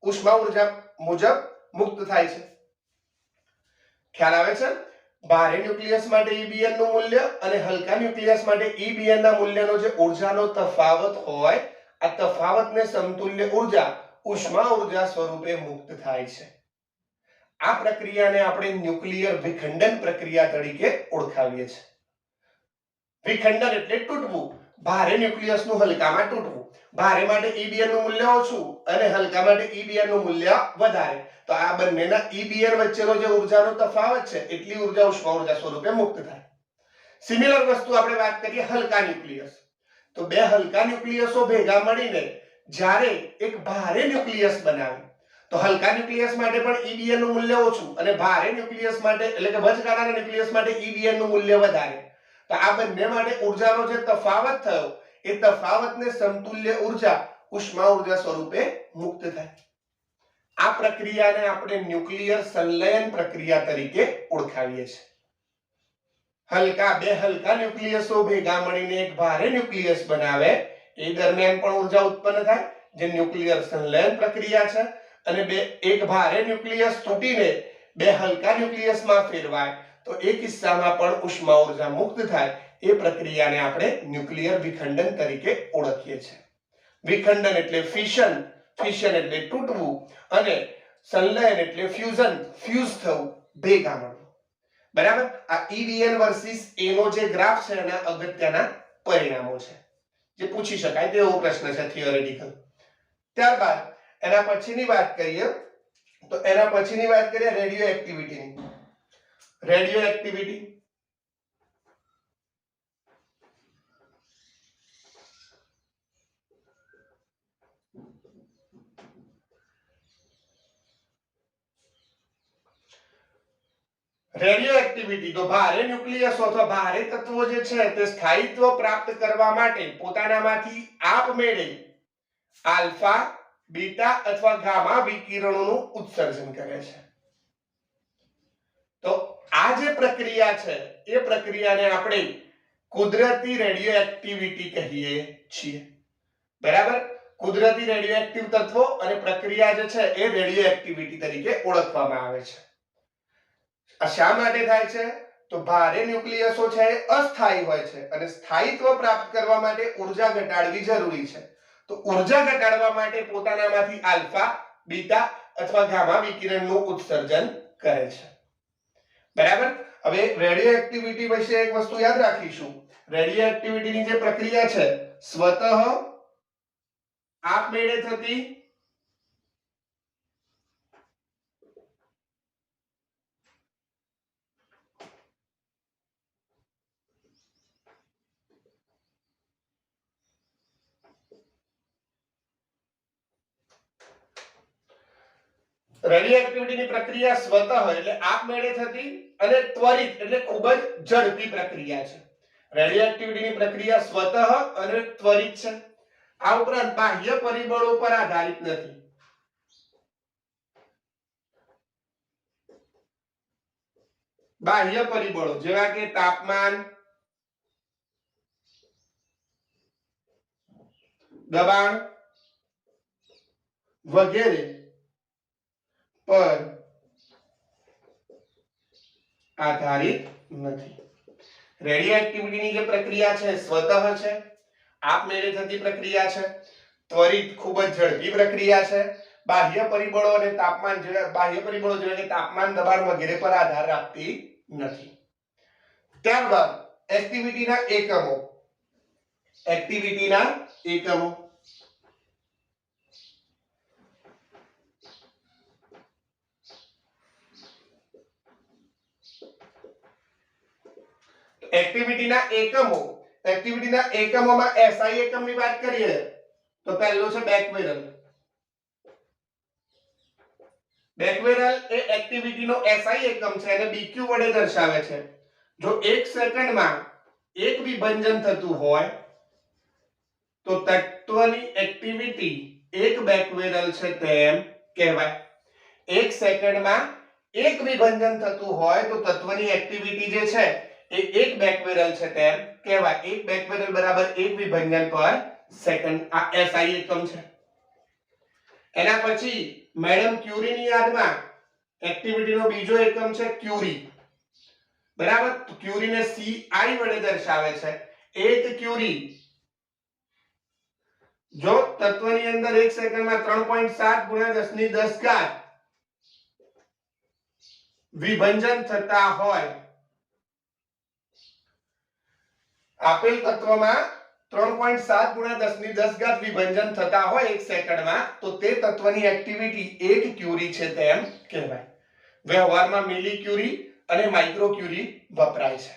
ઉષ્મા ઊર્જા મુજબ મુક્ત થાય છે. ખ્યાલ આવે છે? ભારે ન્યુક્લિયસ માટે EBN નું મૂલ્ય અને હલકા ન્યુક્લિયસ માટે EBN ના મૂલ્યનો જે ઊર્જાનો તફાવત હોય આ તફાવતને સમતુલ્ય ઊર્જા ઉષ્મા ઊર્જા સ્વરૂપે મુક્ત થાય છે. આ પ્રક્રિયાને આપણે ન્યુક્લિયર વિખંડન પ્રક્રિયા તરીકે ઓળખાવીએ છીએ. વિખંડન એટલે તૂટવું. ભારે ન્યુક્લિયસનું હલકામાં તૂટવું. ભારે માટે EBN નું મૂલ્ય ઓછું અને હલકા માટે EBN નું મૂલ્ય વધારે. તો આ બંનેના EBN વચ્ચેનો જે ઊર્જાનો તફાવત છે એટલી ઊર્જા ઉષ્મા ઊર્જા સ્વરૂપે મુક્ત થાય. સિમિલર વસ્તુ આપણે વાત કરીએ હલકા ન્યુક્લિયસ. તો બે હલકા ન્યુક્લિયસો ભેગા મળીને જ્યારે એક ભારે ન્યુક્લિયસ બનાવે તો હલકા ન્યુક્લિયસ માટે પણ EBN નું મૂલ્ય ઓછું અને ભારે ન્યુક્લિયસ માટે એટલે કે વચગાળાના ન્યુક્લિયસ માટે EBN નું મૂલ્ય વધારે. તો આ બંને માટે ઊર્જાનો જે તફાવત થયો એ તફાવતને સમતુલ્ય ઊર્જા ઉષ્મા ઊર્જા સ્વરૂપે મુક્ત થાય. આ પ્રક્રિયાને આપણે ન્યુક્લિયર સંલયન પ્રક્રિયા તરીકે ઓળખાવીએ છીએ. બે હલકા ન્યુક્લિયસો ભેગા મળીને એક ભારે ન્યુક્લિયસ બનાવે એ દરમિયાન પણ ઊર્જા ઉત્પન્ન થાય જે ન્યુક્લિયર સંલયન પ્રક્રિયા છે. અને એક ભારે ન્યુક્લિયસ તૂટીને બે હલકા ન્યુક્લિયસમાં ફેરવાય તો એ કિસ્સામાં પણ ઉષ્મા ઊર્જા મુક્ત થાય. એ પ્રક્રિયાને આપણે ન્યુક્લિયર વિખંડન તરીકે ઓળખીએ છીએ. વિખંડન એટલે ફિશન, ફિશન એટલે તૂટવું અને સંલયન એટલે ફ્યુઝન, ફ્યુઝ થવું, ભેગા મળવું. બરાબર? આ EBN વર્સિસ A નો જે ગ્રાફ છે એના અગત્યના પરિણામો છે જે પૂછી શકાય તેવો પ્રશ્ન છે થિયોરેટિકલ. ત્યારબાદ એના પછીની વાત કરીએ રેડિયો એક્ટિવિટીની. રેડિયો એક્ટિવિટી તો ભારે ન્યુક્લિયસો અથવા ભારે તત્વો જે છે તે સ્થાયિત્વ પ્રાપ્ત કરવા માટે પોતાનામાંથી આપમેળે આલ્ફા, બીટા અથવા ગામા વિકિરણોનું ઉત્સર્જન કરે છે. તો આ જે પ્રક્રિયા છે એ પ્રક્રિયાને આપણે કુદરતી રેડિયો એક્ટિવિટી કહીએ છીએ. બરાબર? કુદરતી રેડિયો એક્ટિવ તત્વો અને પ્રક્રિયા જે છે એ રેડિયો એક્ટિવિટી તરીકે ઓળખવામાં આવે છે. આ શા માટે થાય છે? તો ભારે ન્યુક્લિયસો છે એ અસ્થાયી હોય છે અને સ્થાયિત્વ પ્રાપ્ત કરવા માટે ઊર્જા ઘટાડવી જરૂરી છે. તો ઊર્જા ઘટાડવા માટે પોતાનામાંથી આલ્ફા, બીટા અથવા ગામા વિકિરણનું ઉત્સર્જન કરે છે. બરાબર? હવે રેડિયો એક્ટિવિટી વિશે એક વસ્તુ યાદ રાખીશું. રેડિયો એક્ટિવિટીની જે પ્રક્રિયા છે સ્વતઃ આપમેળે થતી રેડિયો એક્ટિવિટીની પ્રક્રિયા સ્વતઃ એટલે આપમેળે થતી અને ત્વરિત એટલે ખૂબ જ ઝડપી પ્રક્રિયા છે. રેડિયો એક્ટિવિટીની પ્રક્રિયા સ્વતઃ અને ત્વરિત છે. આ ઉપરાંત બાહ્ય પરિબળો પર આધારિત નથી. બાહ્ય પરિબળો જેવા કે તાપમાન, દબાણ વગેરે પર આધારિત નથી. રેડિયો એક્ટિવિટીની જે પ્રક્રિયા છે સ્વતઃ છે, આપમેળે થતી પ્રક્રિયા છે, ત્વરિત ખૂબ જ ઝડપી પ્રક્રિયા છે, બાહ્ય પરિબળો અને તાપમાન બાહ્ય પરિબળો જેવા કે તાપમાન, દબાણ વગેરે પર આધાર રાખતી નથી. ત્યારબાદ એક્ટિવિટીના એકમો. એક્ટિવિટીના એકમો એક્ટિવિટીના એકમોમાં SI એકમની વાત કરીએ તો પહેલો છે બેકવેરલ. બેકવેરલ એ એક્ટિવિટીનો SI એકમ છે અને BQ વડે દર્શાવે છે. જો 1 સેકન્ડમાં એક વિભંજન થતું હોય તો તત્વની એક્ટિવિટી એક બેકવેરલ છે તેમ કહેવાય. 1 સેકન્ડમાં એક વિભંજન થતું હોય તો તત્વની એક્ટિવિટી જે છે એ એક બેકવેરલ છે તેમ કહેવાય. એક બેકવેરલ બરાબર એક વિભંજન પર સેકન્ડ. આ SI એકમ છે. એના પછી મેડમ ક્યુરીની યાદમાં એક્ટિવિટીનો બીજો એકમ છે ક્યુરી. બરાબર. તો ક્યુરીને CI વડે દર્શાવે છે. એક ક્યુરી જો તત્વની અંદર 1 સેકન્ડમાં 3.7 ગુણ્યા 10 ની 10 ઘાત વિભંજન થતા હોય, આપેલ તત્વમાં 3.7 ગુણ્યા 10 ની 10 ઘાત વિભંજન થતા હોય 1 સેકન્ડમાં, તો તે તત્વની એક્ટિવિટી 1 ક્યુરી છે તેમ કહેવાય. વ્યવહારમાં મિલી ક્યુરી અને માઇક્રો ક્યુરી વપરાય છે,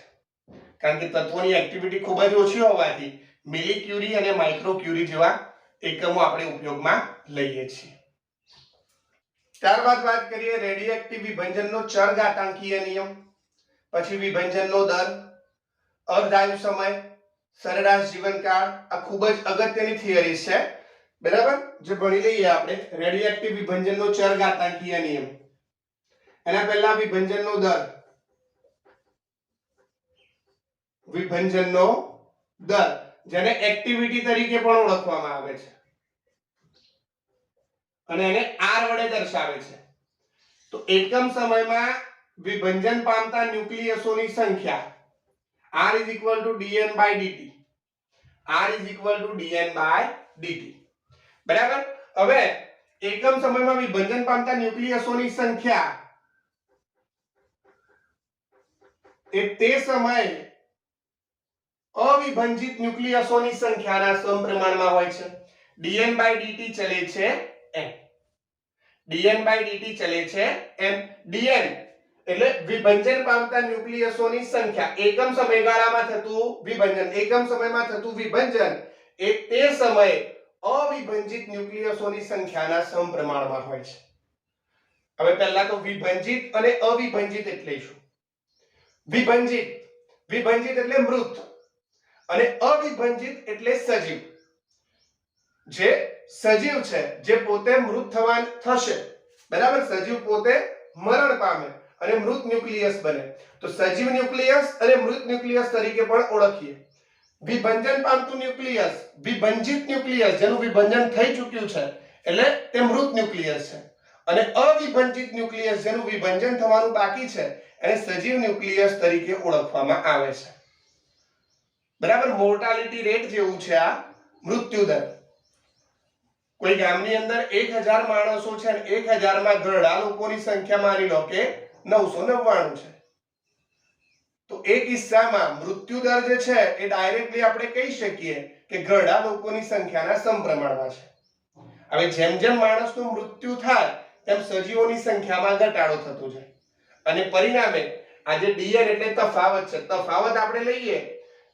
કારણ કે તત્વોની એક્ટિવિટી ખૂબ જ ઓછી હોવાથી મિલી ક્યુરી અને માઇક્રો ક્યુરી જેવા એકમો આપણે ઉપયોગમાં લઈએ છીએ. ત્યારબાદ વાત કરીએ રેડિયોએક્ટિવ વિભંજનનો ચરઘાતાંકીય નિયમ, પછી વિભંજનનો દર, અર્ધાયુ સમય, સરેરાશ જીવનકાળ. આ ખૂબ જ અગત્યની થિયરી છે. બરાબર. જે ભણી લઈએ આપણે રેડિયોએક્ટિવ વિભંજનનો ચરઘાતાંકીય નિયમ. એના પહેલા વિભંજનનો દર. વિભંજનનો દર જેને એક્ટિવિટી તરીકે પણ ઓળખવામાં આવે છે અને એને R વડે દર્શાવે છે. તો એકમ સમયમાં વિભંજન પામતા ન્યુક્લિયસોની સંખ્યા R = dN/dt. R = dN/dt. બરાબર. હવે એકમ સમયમાં વિભંજન પામતા ન્યુક્લિયસોની સંખ્યા એ તે સમયે અવિભંજિત ન્યુક્લિયસોની સંખ્યાના સમપ્રમાણમાં હોય છે. dN/dt ચલે છે n. dN/dt ચલે છે n. dN એટલે વિભંજન પામતા ન્યુક્લિયસોની સંખ્યા. એકમ સમયગાળામાં થતું વિભંજન, એકમ સમયમાં થતું વિભંજન એ તે સમયે અવિભંજિત ન્યુક્લિયસોની સંખ્યાના સમપ્રમાણમાં હોય છે. હવે પહેલા તો વિભંજિત અને અવિભંજિત એટલે શું? વિભંજિત એટલે મૃત અને અવિભંજિત એટલે સજીવ. જે સજીવ છે જે પોતે મૃત થશે, બરાબર, સજીવ પોતે મરણ પામે અને મૃત ન્યુક્લિયસ બને, તો સજીવ ન્યુક્લિયસ અને મૃત ન્યુક્લિયસ તરીકે પણ ઓળખીએ. વિભંજન પામતું ન્યુક્લિયસ, વિભંજિત ન્યુક્લિયસ જેનું વિભંજન થઈ ચૂક્યું છે એટલે તે મૃત ન્યુક્લિયસ છે, અને અવિભંજિત ન્યુક્લિયસ જેનું વિભંજન થવાનું બાકી છે એને સજીવ ન્યુક્લિયસ તરીકે ઓળખવામાં આવે છે. બરાબર. મોર્ટાલિટી રેટ જેવું છે આ મૃત્યુ દર. કોઈ ગામની અંદર 1000 માણસો છે અને 1000 માં ઘરડા લોકોની સંખ્યા માની લો કે 999 છે, તો એ કિસ્સામાં મૃત્યુ દર જે છે એ ડાયરેક્ટલી આપણે કહી શકીએ કે ઘરડા લોકોની સંખ્યાના સમપ્રમાણમાં છે. હવે જેમ જેમ માણસનું મૃત્યુ થાય તેમ સજીવોની સંખ્યામાં ઘટાડો થતો જાય અને પરિણામે આ જે dn એટલે તફાવત છે, તફાવત આપણે લઈએ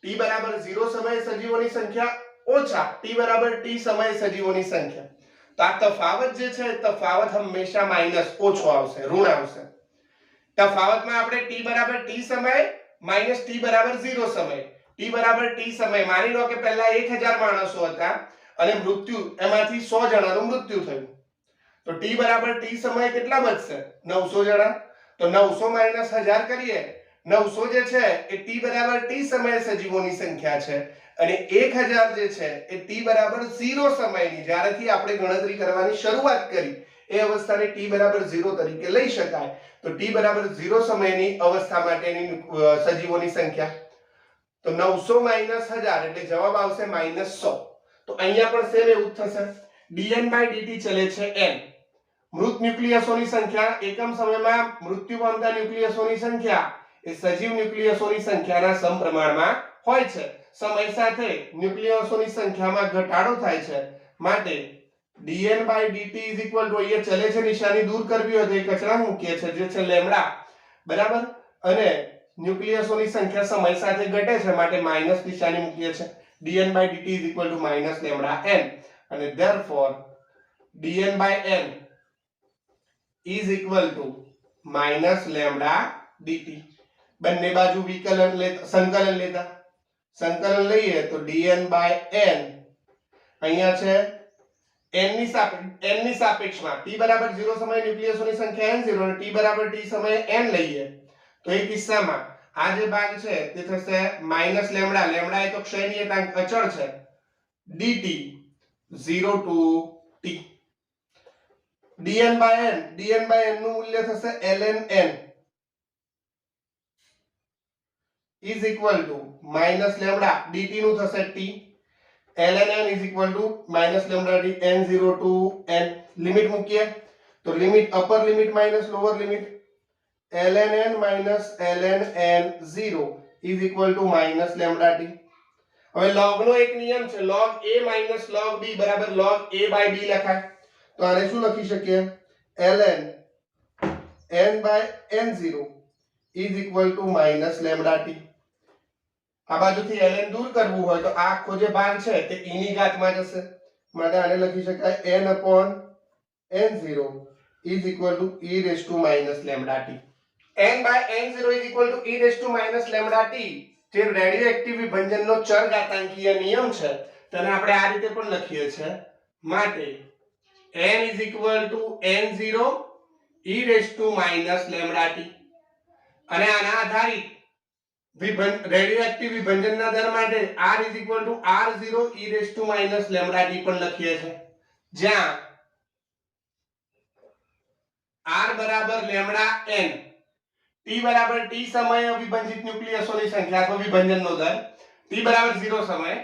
t = 0 સમયે સજીવોની સંખ્યા ઓછા t = t સમયે સજીવોની સંખ્યા, તો આ તફાવત જે છે તફાવત હંમેશા માઈનસ ઓછો આવશે, ઋણ આવશે. તફાવતમાં આપણે t = t સમયે માઈનસ t = 0 સમયે, t = t સમયે માની લો કે પહેલા 1000 માણસો હતા અને મૃત્યુ એમાંથી 100 જણાનું મૃત્યુ થયું, તો t = t સમયે કેટલા બચશે? 900 જણા. તો 900 - 1000 કરીએ, 900 જે છે એ t = t સમયે સજીવોની સંખ્યા છે અને 1000 જે છે એ t = 0 સમયની, જ્યારેથી આપણે ગણતરી કરવાની શરૂઆત કરી એ અવસ્થાને t = 0 તરીકે લઈ શકાય. તો t = 0 સમયની અવસ્થા માટેની સજીવોની સંખ્યા, તો 900 - 1000 એટલે જવાબ આવશે -100. તો અહીંયા પણ સેમ એવું જ થશે. dN/dt ચલે છે n. મૃત ન્યુક્લિયસોની સંખ્યા, એકમ સમયમાં મૃત્યુ પામતા ન્યુક્લિયસોની સંખ્યા એ સજીવ ન્યુક્લિયસોની સંખ્યાના સમપ્રમાણમાં હોય છે. સમય સાથે ન્યુક્લિયસોની સંખ્યામાં ઘટાડો થાય છે, માટે dN/dt = અહીંયા ચલે છે નિશાની દૂર કરવી હોય તો એ કચરા મૂકીએ છે જે છે લેમ્ડા, બરાબર, અને ન્યુક્લિયસોની સંખ્યા સમય સાથે ઘટે છે માટે માઈનસ નિશાની મૂકીએ છે. dN/dt = -λn અને therefore dN/n is equal to -λdt. બંને બાજુ વિકલન સંકલન લેતા, સંકલન લઈએ તો dN/n અહીંયા છે n ની સાપેક્ષમાં t બરાબર 0 સમયે ન્યુક્લિયસોની સંખ્યા n0 અને t બરાબર t સમયે n લઈએ તો એ કિસ્સામાં આ જે ભાગ છે તે થશે માઈનસ લેમ્ડા, લેમ્ડા એ તો ક્ષય નિયતાંક અચળ છે, dt 0 to t dn by n નું મૂલ્ય થશે ln n is equal to minus lambda dt નું થશે t ln n is equal to minus lambda d n0 to n limit મૂકીએ તો limit upper limit minus lower limit ln n minus ln n0 is equal to minus lambda t. હવે log નો એક નિયમ છે log a minus log b બરાબર log a by b લખાય તો આને શું લખી શકીએ ln n by n0 is equal to minus lambda t. આ બાજુથી ln દૂર કરવું હોય તો આ આખો જે ભાગ છે તે e ની ઘાતમાં જશે માટે આને લખી શકાય n upon n0 is equal to e raised to minus lambda t. n by n0 is equal to e raised to minus lambda t જે રેડિયોએક્ટિવ વિભંજનનો ચરઘાતાંકીય નિયમ છે તેને આપણે આ રીતે પણ લખીએ છીએ માટે n is equal to n0 e raised to minus lambda t અને આના આધારિત રેડિયોએક્ટિવ વિભંજનના દર માટે r is equal to r0 e raised to minus lambda t પણ લખીએ છીએ જ્યાં r બરાબર લેમ્ડા n t બરાબર t સમયે અવિભાજિત ન્યુક્લિયસોની સંખ્યા અથવા વિભંજનનો દર t બરાબર 0 સમયે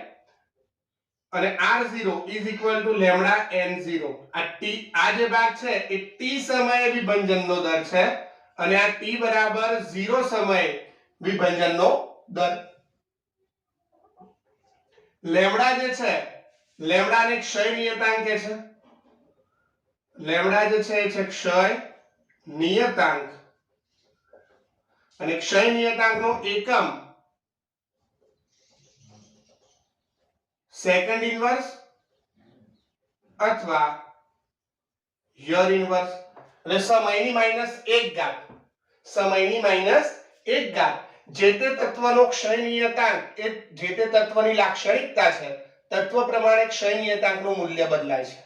અને r0 is equal to lambda n0 આ જે ભાગ છે એ t સમયે વિભંજનનો દર છે અને આ t બરાબર 0 સમયે વિભંજનનો દર લેમ્ડા જે છે લેમ્ડાને ક્ષય નિયતાંક કહે છે લેમ્ડા જે છે એ છે ક્ષય નિયતાંક અને ક્ષય નિયતાંકનો એકમ સેકન્ડ ઇન્વર્સ અથવા યર ઇન્વર્સ એટલે સમયની માઈનસ 1 ઘાત સમયની માઈનસ 1 ઘાત જે તે તત્વનો ક્ષય નિયતાંક એ જે તે તત્વની લાક્ષણિકતા છે તત્વ પ્રમાણે ક્ષય નિયતાંકનું મૂલ્ય બદલાય છે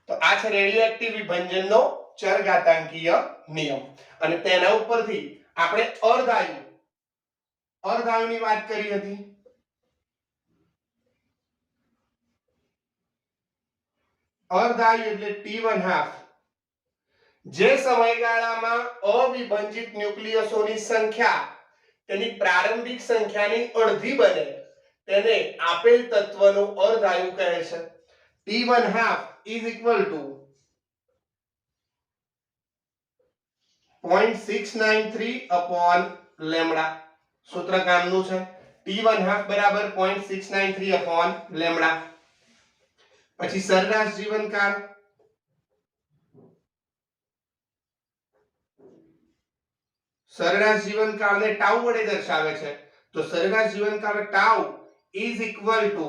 તો આ છે રેડિયોએક્ટિવ વિભંજનનો ચરઘાતાંકીય નિયમ અને તેના ઉપરથી આપણે અર્ધાયુની વાત કરી હતી અર્ધાયુ એટલે t1/2 જે સમયગાળામાં અવિભાજિત ન્યુક્લિયસોની સંખ્યા તેની પ્રારંભિક સંખ્યાની અડધી બને તેને આપેલ તત્વનો અર્ધાયુ કહે છે t1/2 is equal to 0.693 upon lambda સૂત્ર કામનું છે t1/2 બરાબર 0.693 upon lambda પછી સરેરાશ જીવનકાળ સરેરાશ જીવનકાળને ટાઉ વડે દર્શાવે છે તો સરેરાશ જીવનકાળ tau is equal to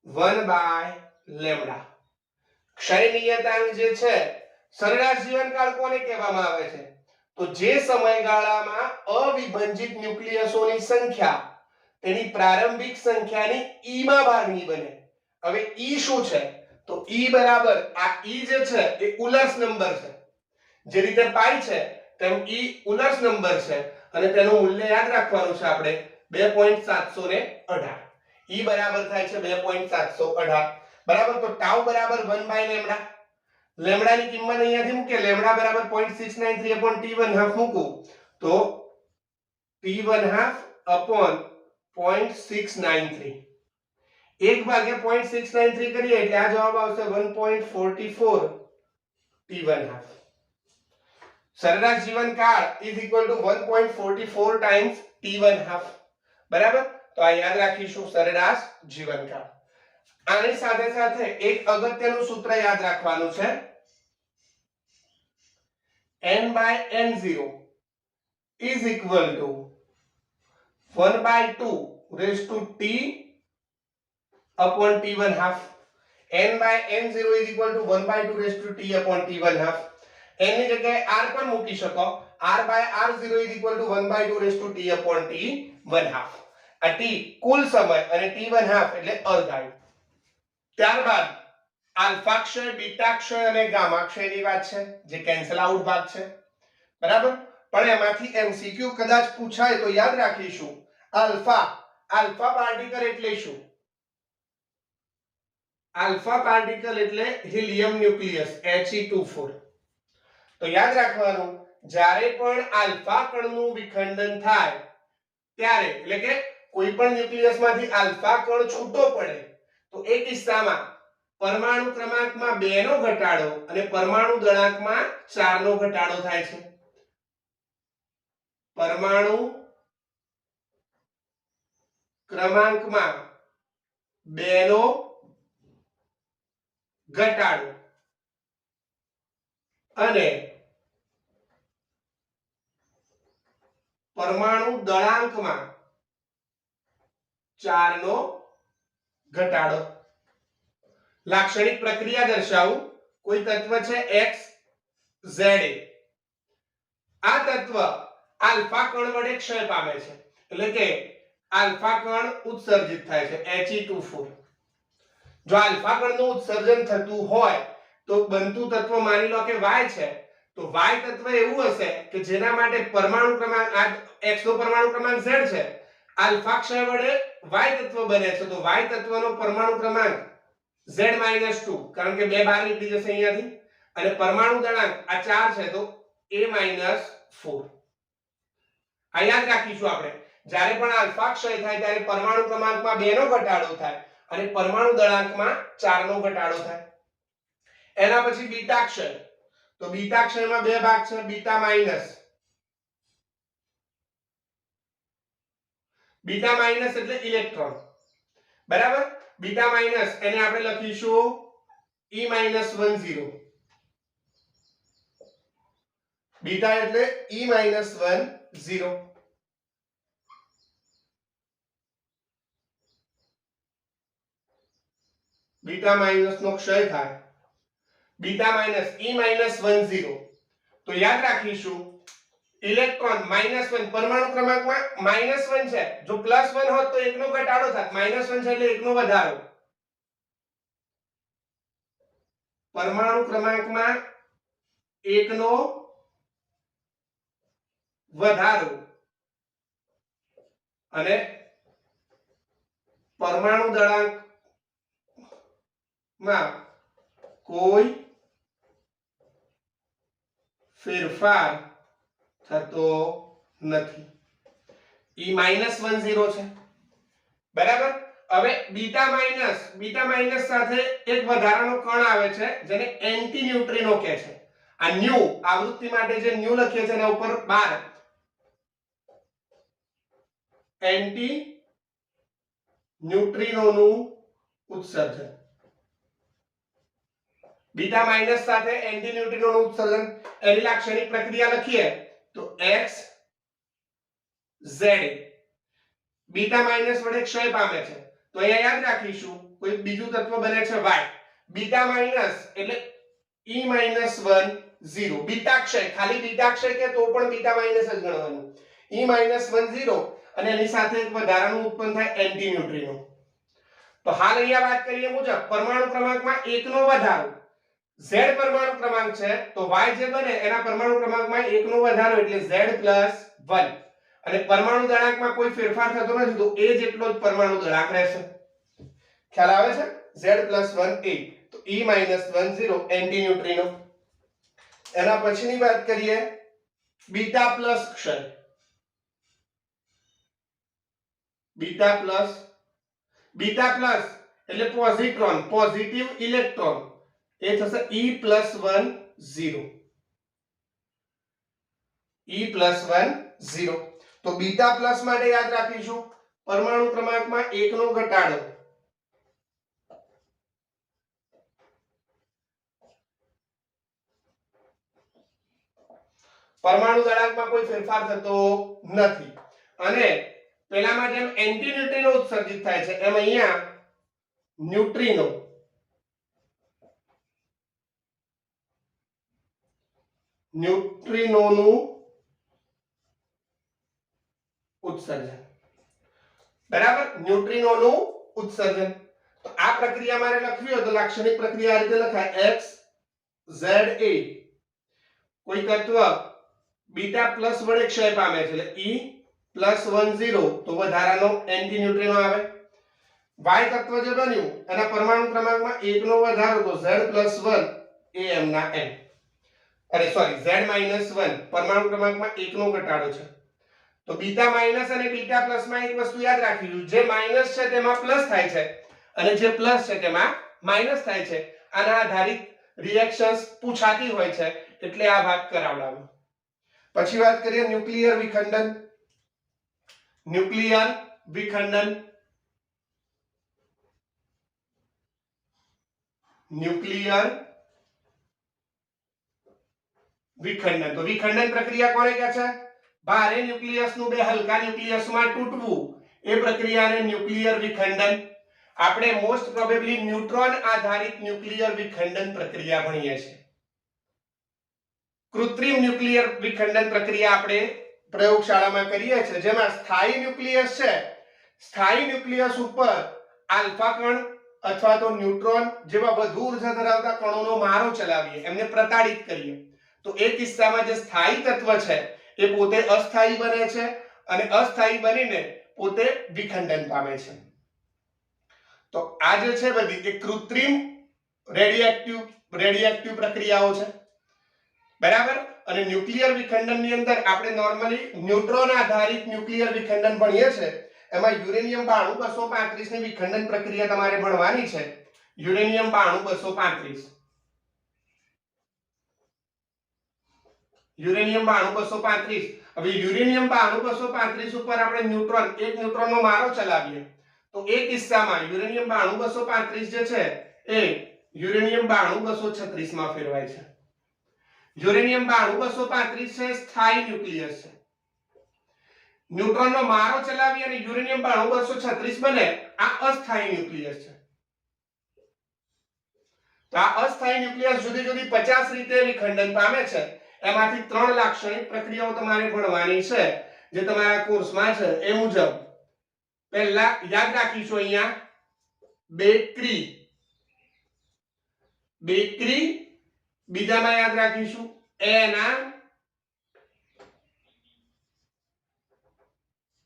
1 by lambda ક્ષય નિયતાંક જે છે સરેરાશ જીવનકાળ કોને કહેવામાં આવે છે તો જે સમયગાળામાં અવિભાજિત ન્યુક્લિયસોની સંખ્યા તેની પ્રારંભિક સંખ્યાની e માં ભાગની બને હવે e શું છે તો e બરાબર આ e જે છે એ ઉલર્સ નંબર છે જે રીતે પાઈ છે તેમ e ઉલર્સ નંબર છે અને તેનું મૂલ્ય યાદ રાખવાનું છે આપણે 2.718 e બરાબર થાય છે 2.718 બરાબર તો ટાઉ બરાબર 1 બાય લેમ્ડા લેમ્ડાની કિંમત અહીંયાથી મૂકે લેમ્ડા બરાબર 0.693 upon t1/2 મૂકું તો t1/2 upon 0.693 1 ભાગ્યા 0.693 કરીએ એટલે આ જવાબ આવશે 1.44 t1/2 સરેરાશ જીવનકાળ is equal to 1.44 times t1/2 બરાબર તો આ યાદ રાખીશું સરેરાશ જીવનકાળ આની સાથે સાથે એક અગત્યનું સૂત્ર યાદ રાખવાનું છે n by n0 is equal to 1 by 2 raised to t upon t1/2 n by n0 is equal to 1 by 2 raised to t upon t1/2 n ની જગ્યાએ r પણ મૂકી શકો r by r0 is equal to 1 by 2 raised to t upon t1/2 આ t કુલ સમય અને t1/2 એટલે અર્ધાયુ ત્યારબાદ આલ્ફા ક્ષય, બીટા ક્ષય અને ગામા ક્ષયની વાત છે, જે કેન્સલ આઉટ ભાગ છે, બરાબર. પણ એમાંથી એમસીક્યુ કદાચ પૂછાય તો યાદ રાખીશું આલ્ફા પાર્ટિકલ એટલે શું? આલ્ફા પાર્ટિકલ એટલે હિલિયમ ન્યુક્લિયસ He2 તો યાદ રાખવાનું જ્યારે પણ આલ્ફા કણનું વિખંડન થાય ત્યારે એટલે કે કોઈ પણ ન્યુક્લિયસમાંથી આલ્ફા કણ છૂટો પડે તો એ કિસ્સામાં પરમાણુ ક્રમાંકમાં 2 નો ઘટાડો અને પરમાણુ દળાંકમાં 4 નો ઘટાડો થાય છે. પરમાણુ ક્રમાંકમાં 2 નો ઘટાડો અને પરમાણુ દળાંકમાં 4 નો ઘટાડો. લાક્ષણિક પ્રક્રિયા દર્શાવું. કોઈ તત્વ છે x z આ તત્વ આલ્ફા કણ વડે ક્ષય પામે છે એટલે કે આલ્ફા કણ ઉત્સર્જિત થાય છે He2. જો આલ્ફા કણનું ઉત્સર્જન થતું હોય તો બનતું તત્વ માની લો કે y છે તો y તત્વ એવું હશે કે જેના માટે પરમાણુ ક્રમાંક x નો પરમાણુ ક્રમાંક z છે, આલ્ફા ક્ષય વડે y તત્વ બને છે તો y તત્વનો પરમાણુ ક્રમાંક Z-2 કારણ કે 2 બહાર નીકળી જશે અહીંયાથી અને પરમાણુ દળાંક આ 4 છે તો A-4. આ યાદ રાખીશું આપણે જ્યારે પણ આલ્ફા ક્ષય થાય ત્યારે પરમાણુ ક્રમાંકમાં 2 નો ઘટાડો થાય અને પરમાણુ દળાંકમાં 4 નો ઘટાડો થાય. એના પછી બીટા ક્ષય. તો બીટા ક્ષયમાં 2 ભાગ છે બીટા માઈનસ. બીટા માઈનસ એટલે ઇલેક્ટ્રોન, બરાબર. બીટા માઈનસ એને આપણે લખીશું E-10. બીટા એટલે E-10. બીટા માઈનસ નો ક્ષય થાય. બીટા માઈનસ E-10 તો યાદ રાખીશું ઇલેક્ટ્રોન -1 પરમાણુ ક્રમાંકમાં -1 છે, જો +1 હોત તો 1 નો ઘટાડો થાત, -1 છે એટલે 1 નો વધારો. પરમાણુ ક્રમાંકમાં 1 નો વધારો અને પરમાણુ દળાંકમાં કોઈ ફેરફાર થતો નથી. E-10 છે, બરાબર. હવે બીટા માઈનસ સાથે એક વધારાનો કણ આવે છે જેને એન્ટી ન્યુટ્રિનો કહે છે. આ ન્યુ આવૃત્તિ માટે જે ન્યુ લખીએ છે એના ઉપર 12 એન્ટી ન્યુટ્રિનોનું ઉત્સર્જન. બીટા માઈનસ સાથે એન્ટી ન્યુટ્રિનોનું ઉત્સર્જન એની લાક્ષણિક પ્રક્રિયા લખીએ તો x z બીટા માઈનસ વડે ક્ષય પામે છે તો અહીંયા યાદ રાખીશું કોઈ બીજું તત્વ બને છે y. બીટા માઈનસ એટલે E-10 બીટા ક્ષય, ખાલી બીટા ક્ષય કે તો પણ બીટા માઈનસ જ ગણવાનું. E-10 અને એની સાથે એક વધારાનું ઉત્પન્ન થાય એન્ટી ન્યુટ્રિનો. તો હાલ અહીંયા વાત કરીએ મુજબ પરમાણુ ક્રમાંકમાં 1 નો વધારો, z પરમાણુ ક્રમાંક છે તો y જે બને એના પરમાણુ ક્રમાંકમાં 1 નો વધારો એટલે z+1 અને પરમાણુ દળાંકમાં કોઈ ફેરફાર થતો નથી તો a જેટલો જ પરમાણુ દળાંક રહેશે. ખ્યાલ આવે છે? z+1 a તો E-10 એન્ટી ન્યુટ્રિનો. એના પછીની વાત કરીએ બીટા પ્લસ ક્ષય. બીટા પ્લસ એટલે પોઝિટ્રોન, પોઝિટિવ ઇલેક્ટ્રોન એ થશે E+10. E+10 તો બીટા પ્લસ માટે યાદ રાખીશું પરમાણુ ક્રમાંકમાં 1 નો ઘટાડો, પરમાણુ દળાંકમાં કોઈ ફેરફાર થતો નથી અને પેલામાં જેમ એન્ટી ન્યુટ્રિનો ઉત્સર્જિત થાય છે એમ અહીંયા ન્યુટ્રિનોનું ઉત્સર્જન, બરાબર. ન્યુટ્રિનોનું ઉત્સર્જન તો આ પ્રક્રિયા મારે લખવી હોય તો લાક્ષણિક પ્રક્રિયા આ રીતે લખાય x z a કોઈ તત્વ બીટા પ્લસ વડે ક્ષય પામે છે એટલે E +1 0 તો વધારાનો એન્ટી ન્યુટ્રિનો આવે. y તત્વ જે બન્યું એના પરમાણુ ક્રમાંકમાં 1 નો વધારો તો z+1 એ m ના n અરે સોરી z-1 પરમાણુ ક્રમાંકમાં 1 નો ઘટાડો છે. તો બીટા માઈનસ અને બીટા પ્લસ માં એક વસ્તુ યાદ રાખવી, જે માઈનસ છે તેમાં પ્લસ થાય છે અને જે પ્લસ છે તેમાં માઈનસ થાય છે. આના આધારિત રિએક્શન્સ પૂછાતી હોય છે એટલે આ ભાગ કરાવડાવો. પછી વાત કરીએ ન્યુક્લિયર વિખંડન. ન્યુક્લિયર વિખંડન. ન્યુક્લિયર વિખંડન તો વિખંડન પ્રક્રિયા કોને કહે છે? ભારે ન્યુક્લિયસનું બે હલકા ન્યુક્લિયસમાં તૂટવું એ પ્રક્રિયાને ન્યુક્લિયર વિખંડન. આપણે મોસ્ટ પ્રોબેબલી ન્યુટ્રોન આધારિત ન્યુક્લિયર વિખંડન પ્રક્રિયા ભણીએ છીએ. કૃત્રિમ ન્યુક્લિયર વિખંડન પ્રક્રિયા આપણે પ્રયોગશાળામાં કરીએ છીએ, જેમાં સ્થાયી ન્યુક્લિયસ છે, સ્થાયી ન્યુક્લિયસ ઉપર આલ્ફા કણ અથવા તો ન્યુટ્રોન જેવા વધુ ઉર્જા ધરાવતા કણોનો મારો ચલાવીએ, એમને પ્રતાડિત કરીએ. તો એ કિસ્સામાં જે સ્થાયી તત્વ છે એ પોતે અસ્થાયી બને છે અને અસ્થાયી બનીને પોતે વિખંડન પામે છે. તો આ જે છે બધી એ કૃત્રિમ રેડિયોએક્ટિવ પ્રક્રિયાઓ છે, બરાબર. અને ન્યુક્લિયર વિખંડનની અંદર આપણે નોર્મલી ન્યુટ્રોન આધારિત ન્યુક્લિયર વિખંડન ભણીએ છીએ. એમાં યુરેનિયમ 92 ની વિખંડન પ્રક્રિયા તમારે ભણવાની છે. યુરેનિયમ 92 યુરેનિયમ 92 હવે યુરેનિયમ 92 ઉપર આપણે ન્યુટ્રોન એક ન્યુટ્રોનનો મારો ચલાવીએ તો એ કિસ્સામાં યુરેનિયમ 92 જે છે એ યુરેનિયમ 9236 માં ફેરવાય છે. યુરેનિયમ 9235 છે સ્થાયી ન્યુક્લિયસ છે. ન્યુટ્રોનનો મારો ચલાવી અને યુરેનિયમ 9236 બને, આ અસ્થાયી ન્યુક્લિયસ છે. તો આ અસ્થાયી ન્યુક્લિયસ જુદી જુદી 50 રીતે વિખંડન પામે છે. એમાંથી 3 લાક્ષણિક પ્રક્રિયાઓ તમારે ભણવાની છે જે તમારા કોર્સમાં છે. એ મુજબ પહેલા યાદ રાખીશું અહીંયા બેકરી, બીજામાં યાદ રાખીશું એના,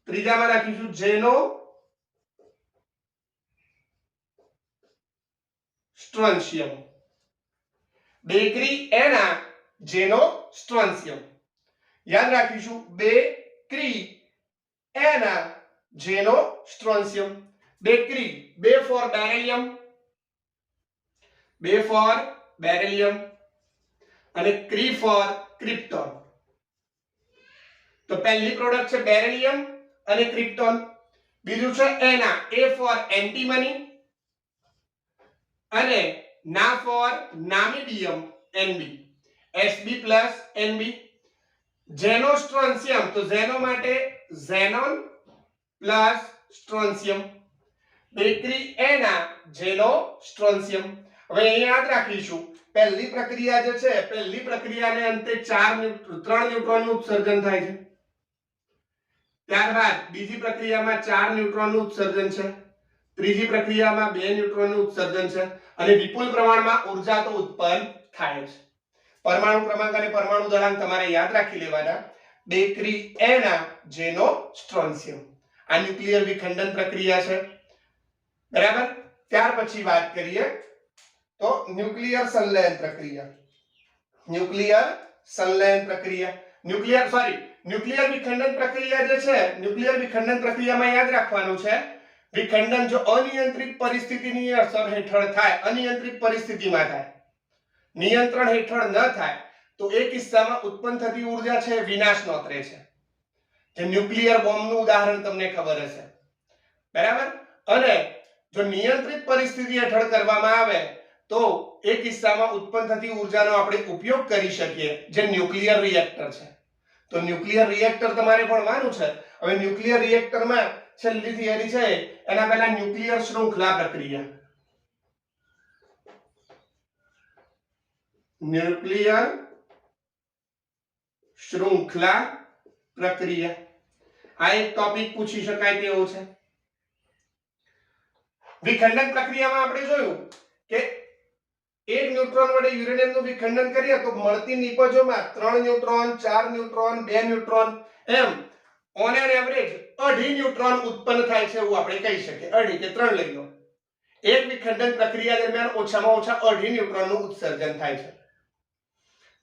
ત્રીજામાં રાખીશું જેનો સ્ટ્રોન્શિયમ. બેકરી એના જેનો સ્ટ્રોન્શિયમ યાદ રાખીશું. બેકરી એના જેનો સ્ટ્રોન્શિયમ. બેકરી બે ફોર બેરિલિયમ અને ક્રી ફોર ક્રિપ્ટોન. તો પહેલી પ્રોડક્ટ છે બેરિલિયમ અને ક્રિપ્ટોન. બીજું છે એના, એ ફોર એન્ટીમની અને ના four નામિડિયમ Nb, Sb plus Nb. જેનો સ્ટ્રોન્શિયમ તો જેનો માટે ઝેનોન પ્લસ સ્ટ્રોન્શિયમ. બેકરી એના જેનો સ્ટ્રોન્શિયમ. હવે અહીંયા યાદ રાખીશું પહેલી પ્રક્રિયા જે છે, પહેલી પ્રક્રિયાને અંતે 3 ન્યુટ્રોનનું ઉત્સર્જન થાય છે. ત્યારબાદ બીજી પ્રક્રિયામાં 4 ન્યુટ્રોનનું ઉત્સર્જન છે. ત્રીજી પ્રક્રિયામાં 2 ન્યુટ્રોનનું ઉત્સર્જન છે અને વિપુલ પ્રમાણમાં ઊર્જા તો ઉત્પન્ન થાય છે. પરમાણુ ક્રમાંક અને પરમાણુ દળાંક તમારે યાદ રાખી લેવાના. બેકરી એના જેનો સ્ટ્રોન્શિયમ આ ન્યુક્લિયર વિખંડન પ્રક્રિયા છે, બરાબર. ત્યાર પછી વાત કરીએ તો ન્યુક્લિયર સંલયન પ્રક્રિયા. ન્યુક્લિયર વિખંડન પ્રક્રિયા જે છે, ન્યુક્લિયર વિખંડન પ્રક્રિયામાં યાદ રાખવાનું છે વિખંડન જો અનિયંત્રિત પરિસ્થિતિની અસર હેઠળ થાય, અનિયંત્રિત પરિસ્થિતિમાં થાય, નિયંત્રણ હેઠળ ન થાય તો એ કિસ્સામાં ઉત્પન્ન થતી ઊર્જા છે વિનાશ નોતરે છે. જે ન્યુક્લિયર બોમ્બનું ઉદાહરણ તમને ખબર હશે, બરાબર. અને જો નિયંત્રિત પરિસ્થિતિ હેઠળ કરવામાં આવે તો એ કિસ્સામાં ઉત્પન્ન થતી ઊર્જાનો આપણે ઉપયોગ કરી શકીએ, જે ન્યુક્લિયર રિએક્ટર છે. તો ન્યુક્લિયર રિએક્ટર તમારે ભણવાનું છે. હવે ન્યુક્લિયર રિએક્ટરમાં છેલ્લી થિયરી છે એના પહેલા ન્યુક્લિયર શૃંખલા પ્રક્રિયા. ન્યુક્લિયર શૃંખલા પ્રક્રિયા આ એક ટોપિક પૂછી શકાય તેવો છે. વિખંડન પ્રક્રિયામાં આપણે જોયું કે એક ન્યુટ્રોન વડે યુરેનિયમનું વિખંડન કરીએ તો મળતી નિપજોમાં 3 ન્યુટ્રોન 4 ન્યુટ્રોન 2 ન્યુટ્રોન એમ ઓન એન એવરેજ 2.5 ન્યુટ્રોન ઉત્પન્ન થાય છે એવું આપણે કહી શકીએ. 2.5 કે 3 લઈ લો. એક વિખંડન પ્રક્રિયા દરમિયાન ઓછામાં ઓછા 2.5 ન્યુટ્રોનનું ઉત્સર્જન થાય છે.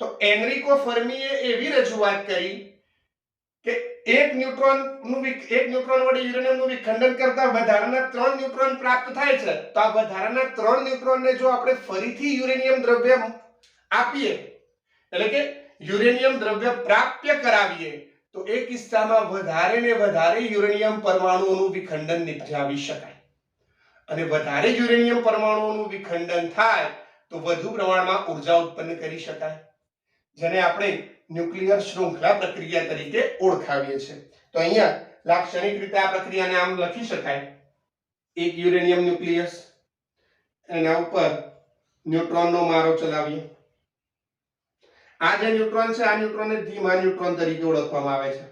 તો એનરિકો ફર્મીએ એવી રજૂઆત કરી કે એક ન્યુટ્રોન વડે યુરેનિયમનું વિખંડન કરતા વધારાના 3 ન્યુટ્રોન પ્રાપ્ત થાય છે. તો આ વધારાના 3 ન્યુટ્રોનને જો આપણે ફરીથી યુરેનિયમ દ્રવ્ય આપીએ એટલે કે યુરેનિયમ દ્રવ્ય પ્રાપ્ય કરાવીએ તો એ કિસ્સામાં વધારે ને વધારે યુરેનિયમ પરમાણુઓનું વિખંડન નિપજાવી શકાય. અને વધારે યુરેનિયમ પરમાણુઓનું વિખંડન થાય તો વધુ પ્રમાણમાં ઊર્જા ઉત્પન્ન કરી શકાય, જેને આપણે ન્યુક્લિયર શૃંખલા પ્રક્રિયા તરીકે ઓળખાવીએ છીએ. તો અહીંયા લાક્ષણિક રીતે આ પ્રક્રિયાને આમ લખી શકાય: એક યુરેનિયમ ન્યુક્લિયસ, એના ઉપર ન્યુટ્રોનનો મારો ચલાવીએ. આ જે ન્યુટ્રોન છે આ ન્યુટ્રોનને ધીમા ન્યુટ્રોન તરીકે ઓળખવામાં આવે છે.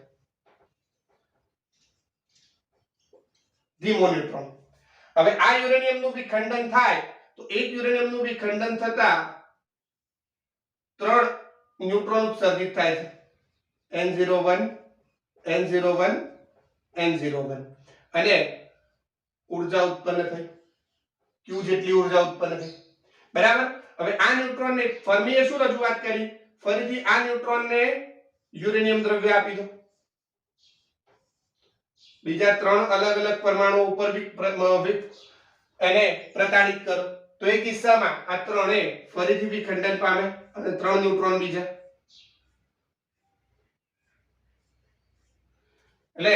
ધીમો ન્યુટ્રોન. હવે આ યુરેનિયમનું વિખંડન થાય તો એક યુરેનિયમનું વિખંડન થતા 3 ન્યુટ્રોન ઉત્સર્જિત થાય છે. N01 N01 N01 અને ઊર્જા ઉત્પન્ન થઈ Q જેટલી ઊર્જા ઉત્પન્ન થઈ. બરાબર. હવે આ ન્યુટ્રોનને ફર્મીએ શું રજૂઆત કરી? ફરીથી આ ન્યુટ્રોનને યુરેનિયમ દ્રવ્ય આપી દો. બીજા 3 અલગ અલગ પરમાણુ ઉપર એને પ્રતાડિત કરો તો એ કિસ્સામાં આ ત્રણે ફરીથી વિખંડન પામે અને 3 ન્યુટ્રોન બીજા. એટલે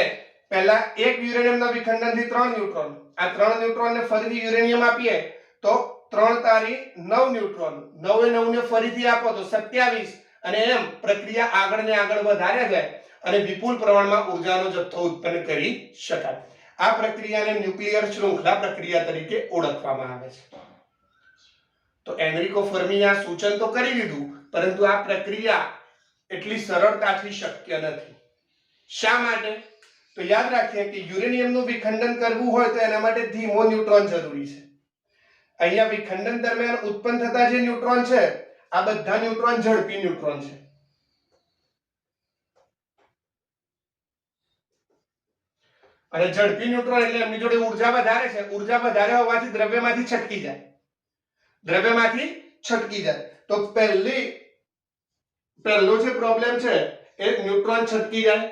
પહેલા એક યુરેનિયમના વિખંડનથી 3 ન્યુટ્રોન, આ 3 ન્યુટ્રોનને ફરીથી યુરેનિયમ આપીએ તો 3 તારી 9 ન્યુટ્રોન, 9 એ 9 ને ફરીથી આપો તો 27 અને એમ પ્રક્રિયા આગળ ને આગળ વધારે જાય અને વિપુલ પ્રમાણમાં ઊર્જાનો જથ્થો ઉત્પન્ન કરી શકાય. આ પ્રક્રિયાને ન્યુક્લિયર શૃંખલા પ્રક્રિયા તરીકે ઓળખવામાં આવે છે. તો એનરિકો ફર્મીએ આ સૂચન તો કરી દીધું, પરંતુ આ પ્રક્રિયા એટલી સરળતાથી શક્ય નથી. શા માટે? તો યાદ રાખીએ કે યુરેનિયમનું વિખંડન કરવું હોય તો એના માટે ધીમો ન્યુટ્રોન જરૂરી છે. અહીંયા વિખંડન દરમિયાન ઉત્પન્ન થતા જે ન્યુટ્રોન છે આ બધા ન્યુટ્રોન ઝડપી ન્યુટ્રોન છે. અને ઝડપી ન્યુટ્રોન એટલે એમની જોડે ઊર્જા વધારે છે. ઊર્જા વધારે હોવાથી દ્રવ્યમાંથી છટકી જાય. તો પહેલો જે પ્રોબ્લેમ છે એ ન્યુટ્રોન છટકી જાય.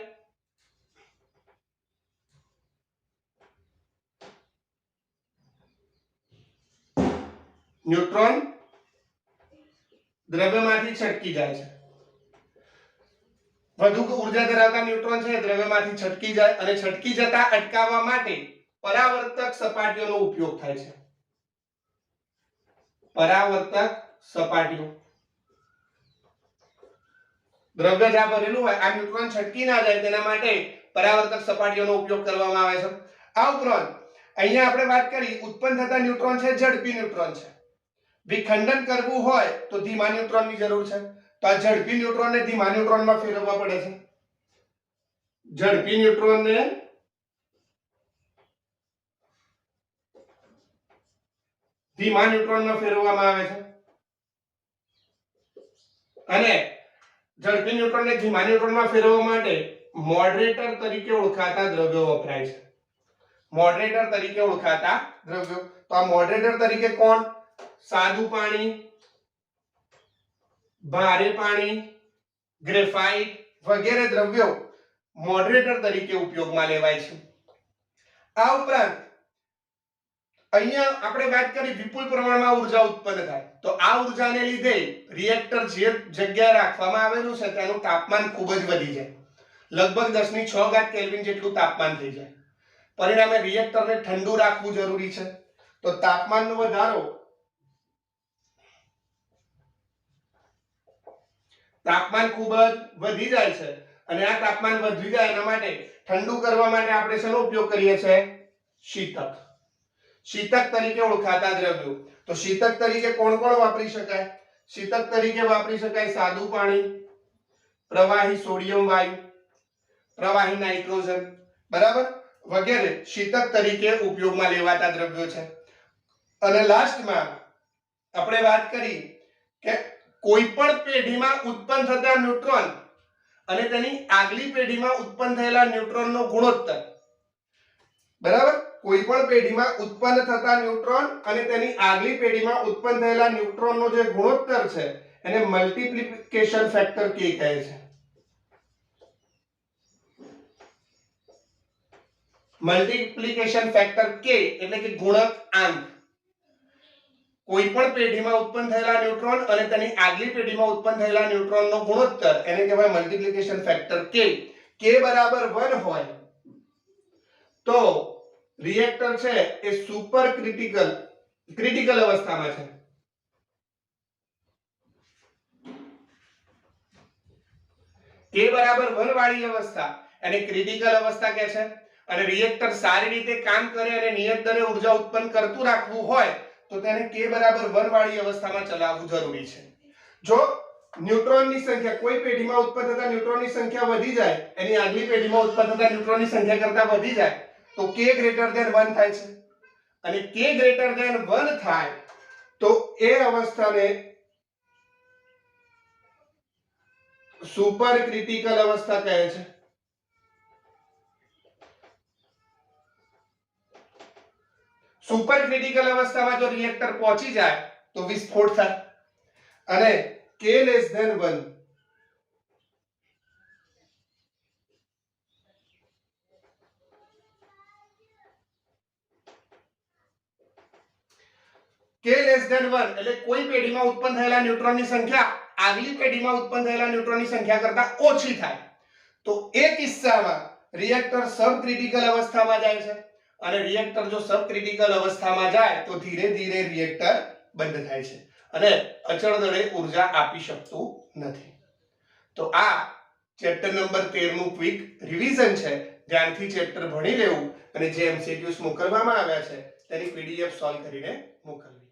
ન્યુટ્રોન દ્રવ્યમાંથી છટકી જાય છે. વધુ ઊર્જા ધરાવતા ન્યુટ્રોન છે દ્રવ્યમાંથી છટકી જાય અને છટકી જતા અટકાવવા માટે પરાવર્તક સપાટીઓનો ઉપયોગ થાય છે. પરાવર્તક સપાટીઓ. દ્રવ્ય જ્યાં ભરેલું હોય આ ન્યુટ્રોન છટકી ના જાય તેના માટે પરાવર્તક સપાટીઓનો ઉપયોગ કરવામાં આવે છે. આ ઉપરાંત અહીંયા આપણે વાત કરી ઉત્પન્ન થતા ન્યુટ્રોન છે ઝડપી ન્યુટ્રોન છે. વિખંડન કરવું હોય તો ધીમા ન્યુટ્રોનની જરૂર છે. તો આ ઝડપી ન્યુટ્રોનને ધીમા ન્યુટ્રોનમાં ફેરવવા પડે છે. ઝડપી ન્યુટ્રોનને ધીમા ન્યુટ્રોનમાં ફેરવવામાં આવે છે. અને ઝડપી ન્યુટ્રોનને ધીમા ન્યુટ્રોનમાં ફેરવવા માટે મોડરેટર તરીકે ઓળખાતા દ્રવ્યો વપરાય છે. મોડરેટર તરીકે ઓળખાતા દ્રવ્યો. તો આ મોડરેટર તરીકે કોણ? સાદું પાણી, ભારે પાણી, ગ્રેફાઇટ વગેરે દ્રવ્યો મોડરેટર તરીકે ઉપયોગમાં લેવાય છે. આ ઉપરાંત અહીંયા આપણે વાત કરી વિપુલ પ્રમાણમાં ઊર્જા ઉત્પન્ન થાય. તો આ ઊર્જાને લીધે રિએક્ટર જે જગ્યાએ રાખવામાં આવેલું છે તેનું તાપમાન ખૂબ જ વધી જાય. લગભગ 10⁶ કેલ્વિન જેટલું તાપમાન થઈ જાય. પરિણામે રિએક્ટરને ઠંડુ રાખવું જરૂરી છે. તો તાપમાનનો વધારો તાપમાન ખૂબ જ વધી જાય છે અને આ તાપમાન વધી જાય એના માટે ઠંડુ કરવા માટે આપણે શેનો ઉપયોગ કરીએ છીએ? શીતક. શીતક તરીકે ઓળખાતા દ્રવ્યો. તો શીતક તરીકે કોણ કોણ વાપરી શકાય? શીતક તરીકે વાપરી શકાય સાદું પાણી, પ્રવાહી સોડિયમ વાયુ, પ્રવાહી નાઇટ્રોજન, બરાબર, વગેરે શીતક તરીકે ઉપયોગમાં લેવાતા દ્રવ્યો છે. અને લાસ્ટમાં આપણે વાત કરી કે કોઈ પણ પેઢીમાં ઉત્પન્ન થતા ન્યુટ્રોન અને તેની આગલી પેઢીમાં ઉત્પન્ન થયેલા ન્યુટ્રોનનો ગુણોત્તર, બરાબર, કોઈ પણ પેઢીમાં ઉત્પન્ન થતા ન્યુટ્રોન અને તેની આગલી પેઢીમાં ઉત્પન્ન થયેલા ન્યુટ્રોનનો જે ગુણોત્તર છે એને મલ્ટીપ્લિકેશન ફેક્ટર કે કહે છે. મલ્ટીપ્લિકેશન ફેક્ટર કે એટલે કે ગુણક આંક. કોઈ પણ પેઢીમાં ઉત્પન્ન થયેલા ન્યુટ્રોન અને તેની આગલી પેઢીમાં ઉત્પન્ન થયેલા ન્યુટ્રોનનો ગુણોત્તર એને કહેવાય મલ્ટીપ્લિકેશન ફેક્ટર કે. કે બરાબર 1 હોય તો રિએક્ટર છે એ સુપર ક્રિટિકલ અવસ્થામાં છે. કે બરાબર 1 વાળી અવસ્થા એને ક્રિટિકલ અવસ્થા કહે છે. અને રિએક્ટર સારી રીતે કામ કરે અને નિયત દરે ઉર્જા ઉત્પન્ન કરતું રાખવું હોય તો તેને કે બરાબર 1 વાળી અવસ્થામાં ચલાવવું જરૂરી છે. જો ન્યુટ્રોનની સંખ્યા કોઈ પેઢીમાં ઉત્પન્ન થતા ન્યુટ્રોનની સંખ્યા વધી જાય, એની આગલી પેઢીમાં ઉત્પન્ન થતા ન્યુટ્રોનની સંખ્યા કરતા વધી જાય તો k greater than 1 થાય છે. અને k greater than 1 થાય તો એ અવસ્થાને સુપર ક્રિટિકલ અવસ્થા કહે છે. સુપર ક્રિટિકલ અવસ્થામાં જો રિએક્ટર પહોંચી જાય તો વિસ્ફોટ થાય. અને k less than 1 k less than 1 એટલે કોઈ પેઢીમાં ઉત્પન્ન થયેલા ન્યુટ્રોનની સંખ્યા આગલી પેઢીમાં ઉત્પન્ન થયેલા ન્યુટ્રોનની સંખ્યા કરતા ઓછી થાય તો એ કિસ્સામાં રિએક્ટર સબ ક્રિટિકલ અવસ્થામાં જાય છે. અને રિએક્ટર જો સબ ક્રિટિકલ અવસ્થામાં જાય તો ધીરે ધીરે રિએક્ટર બંધ થાય છે અને અચળ દરે ઉર્જા આપી શકતું નથી. તો આ ચેપ્ટર નંબર 13 નું ક્વિક રિવિઝન છે. ધ્યાનથી ચેપ્ટર ભણી લેવું અને જે એમસીક્યુઝ મોકલવામાં આવ્યા છે તેની પીડીએફ સોલ્વ કરીને મોકલવી.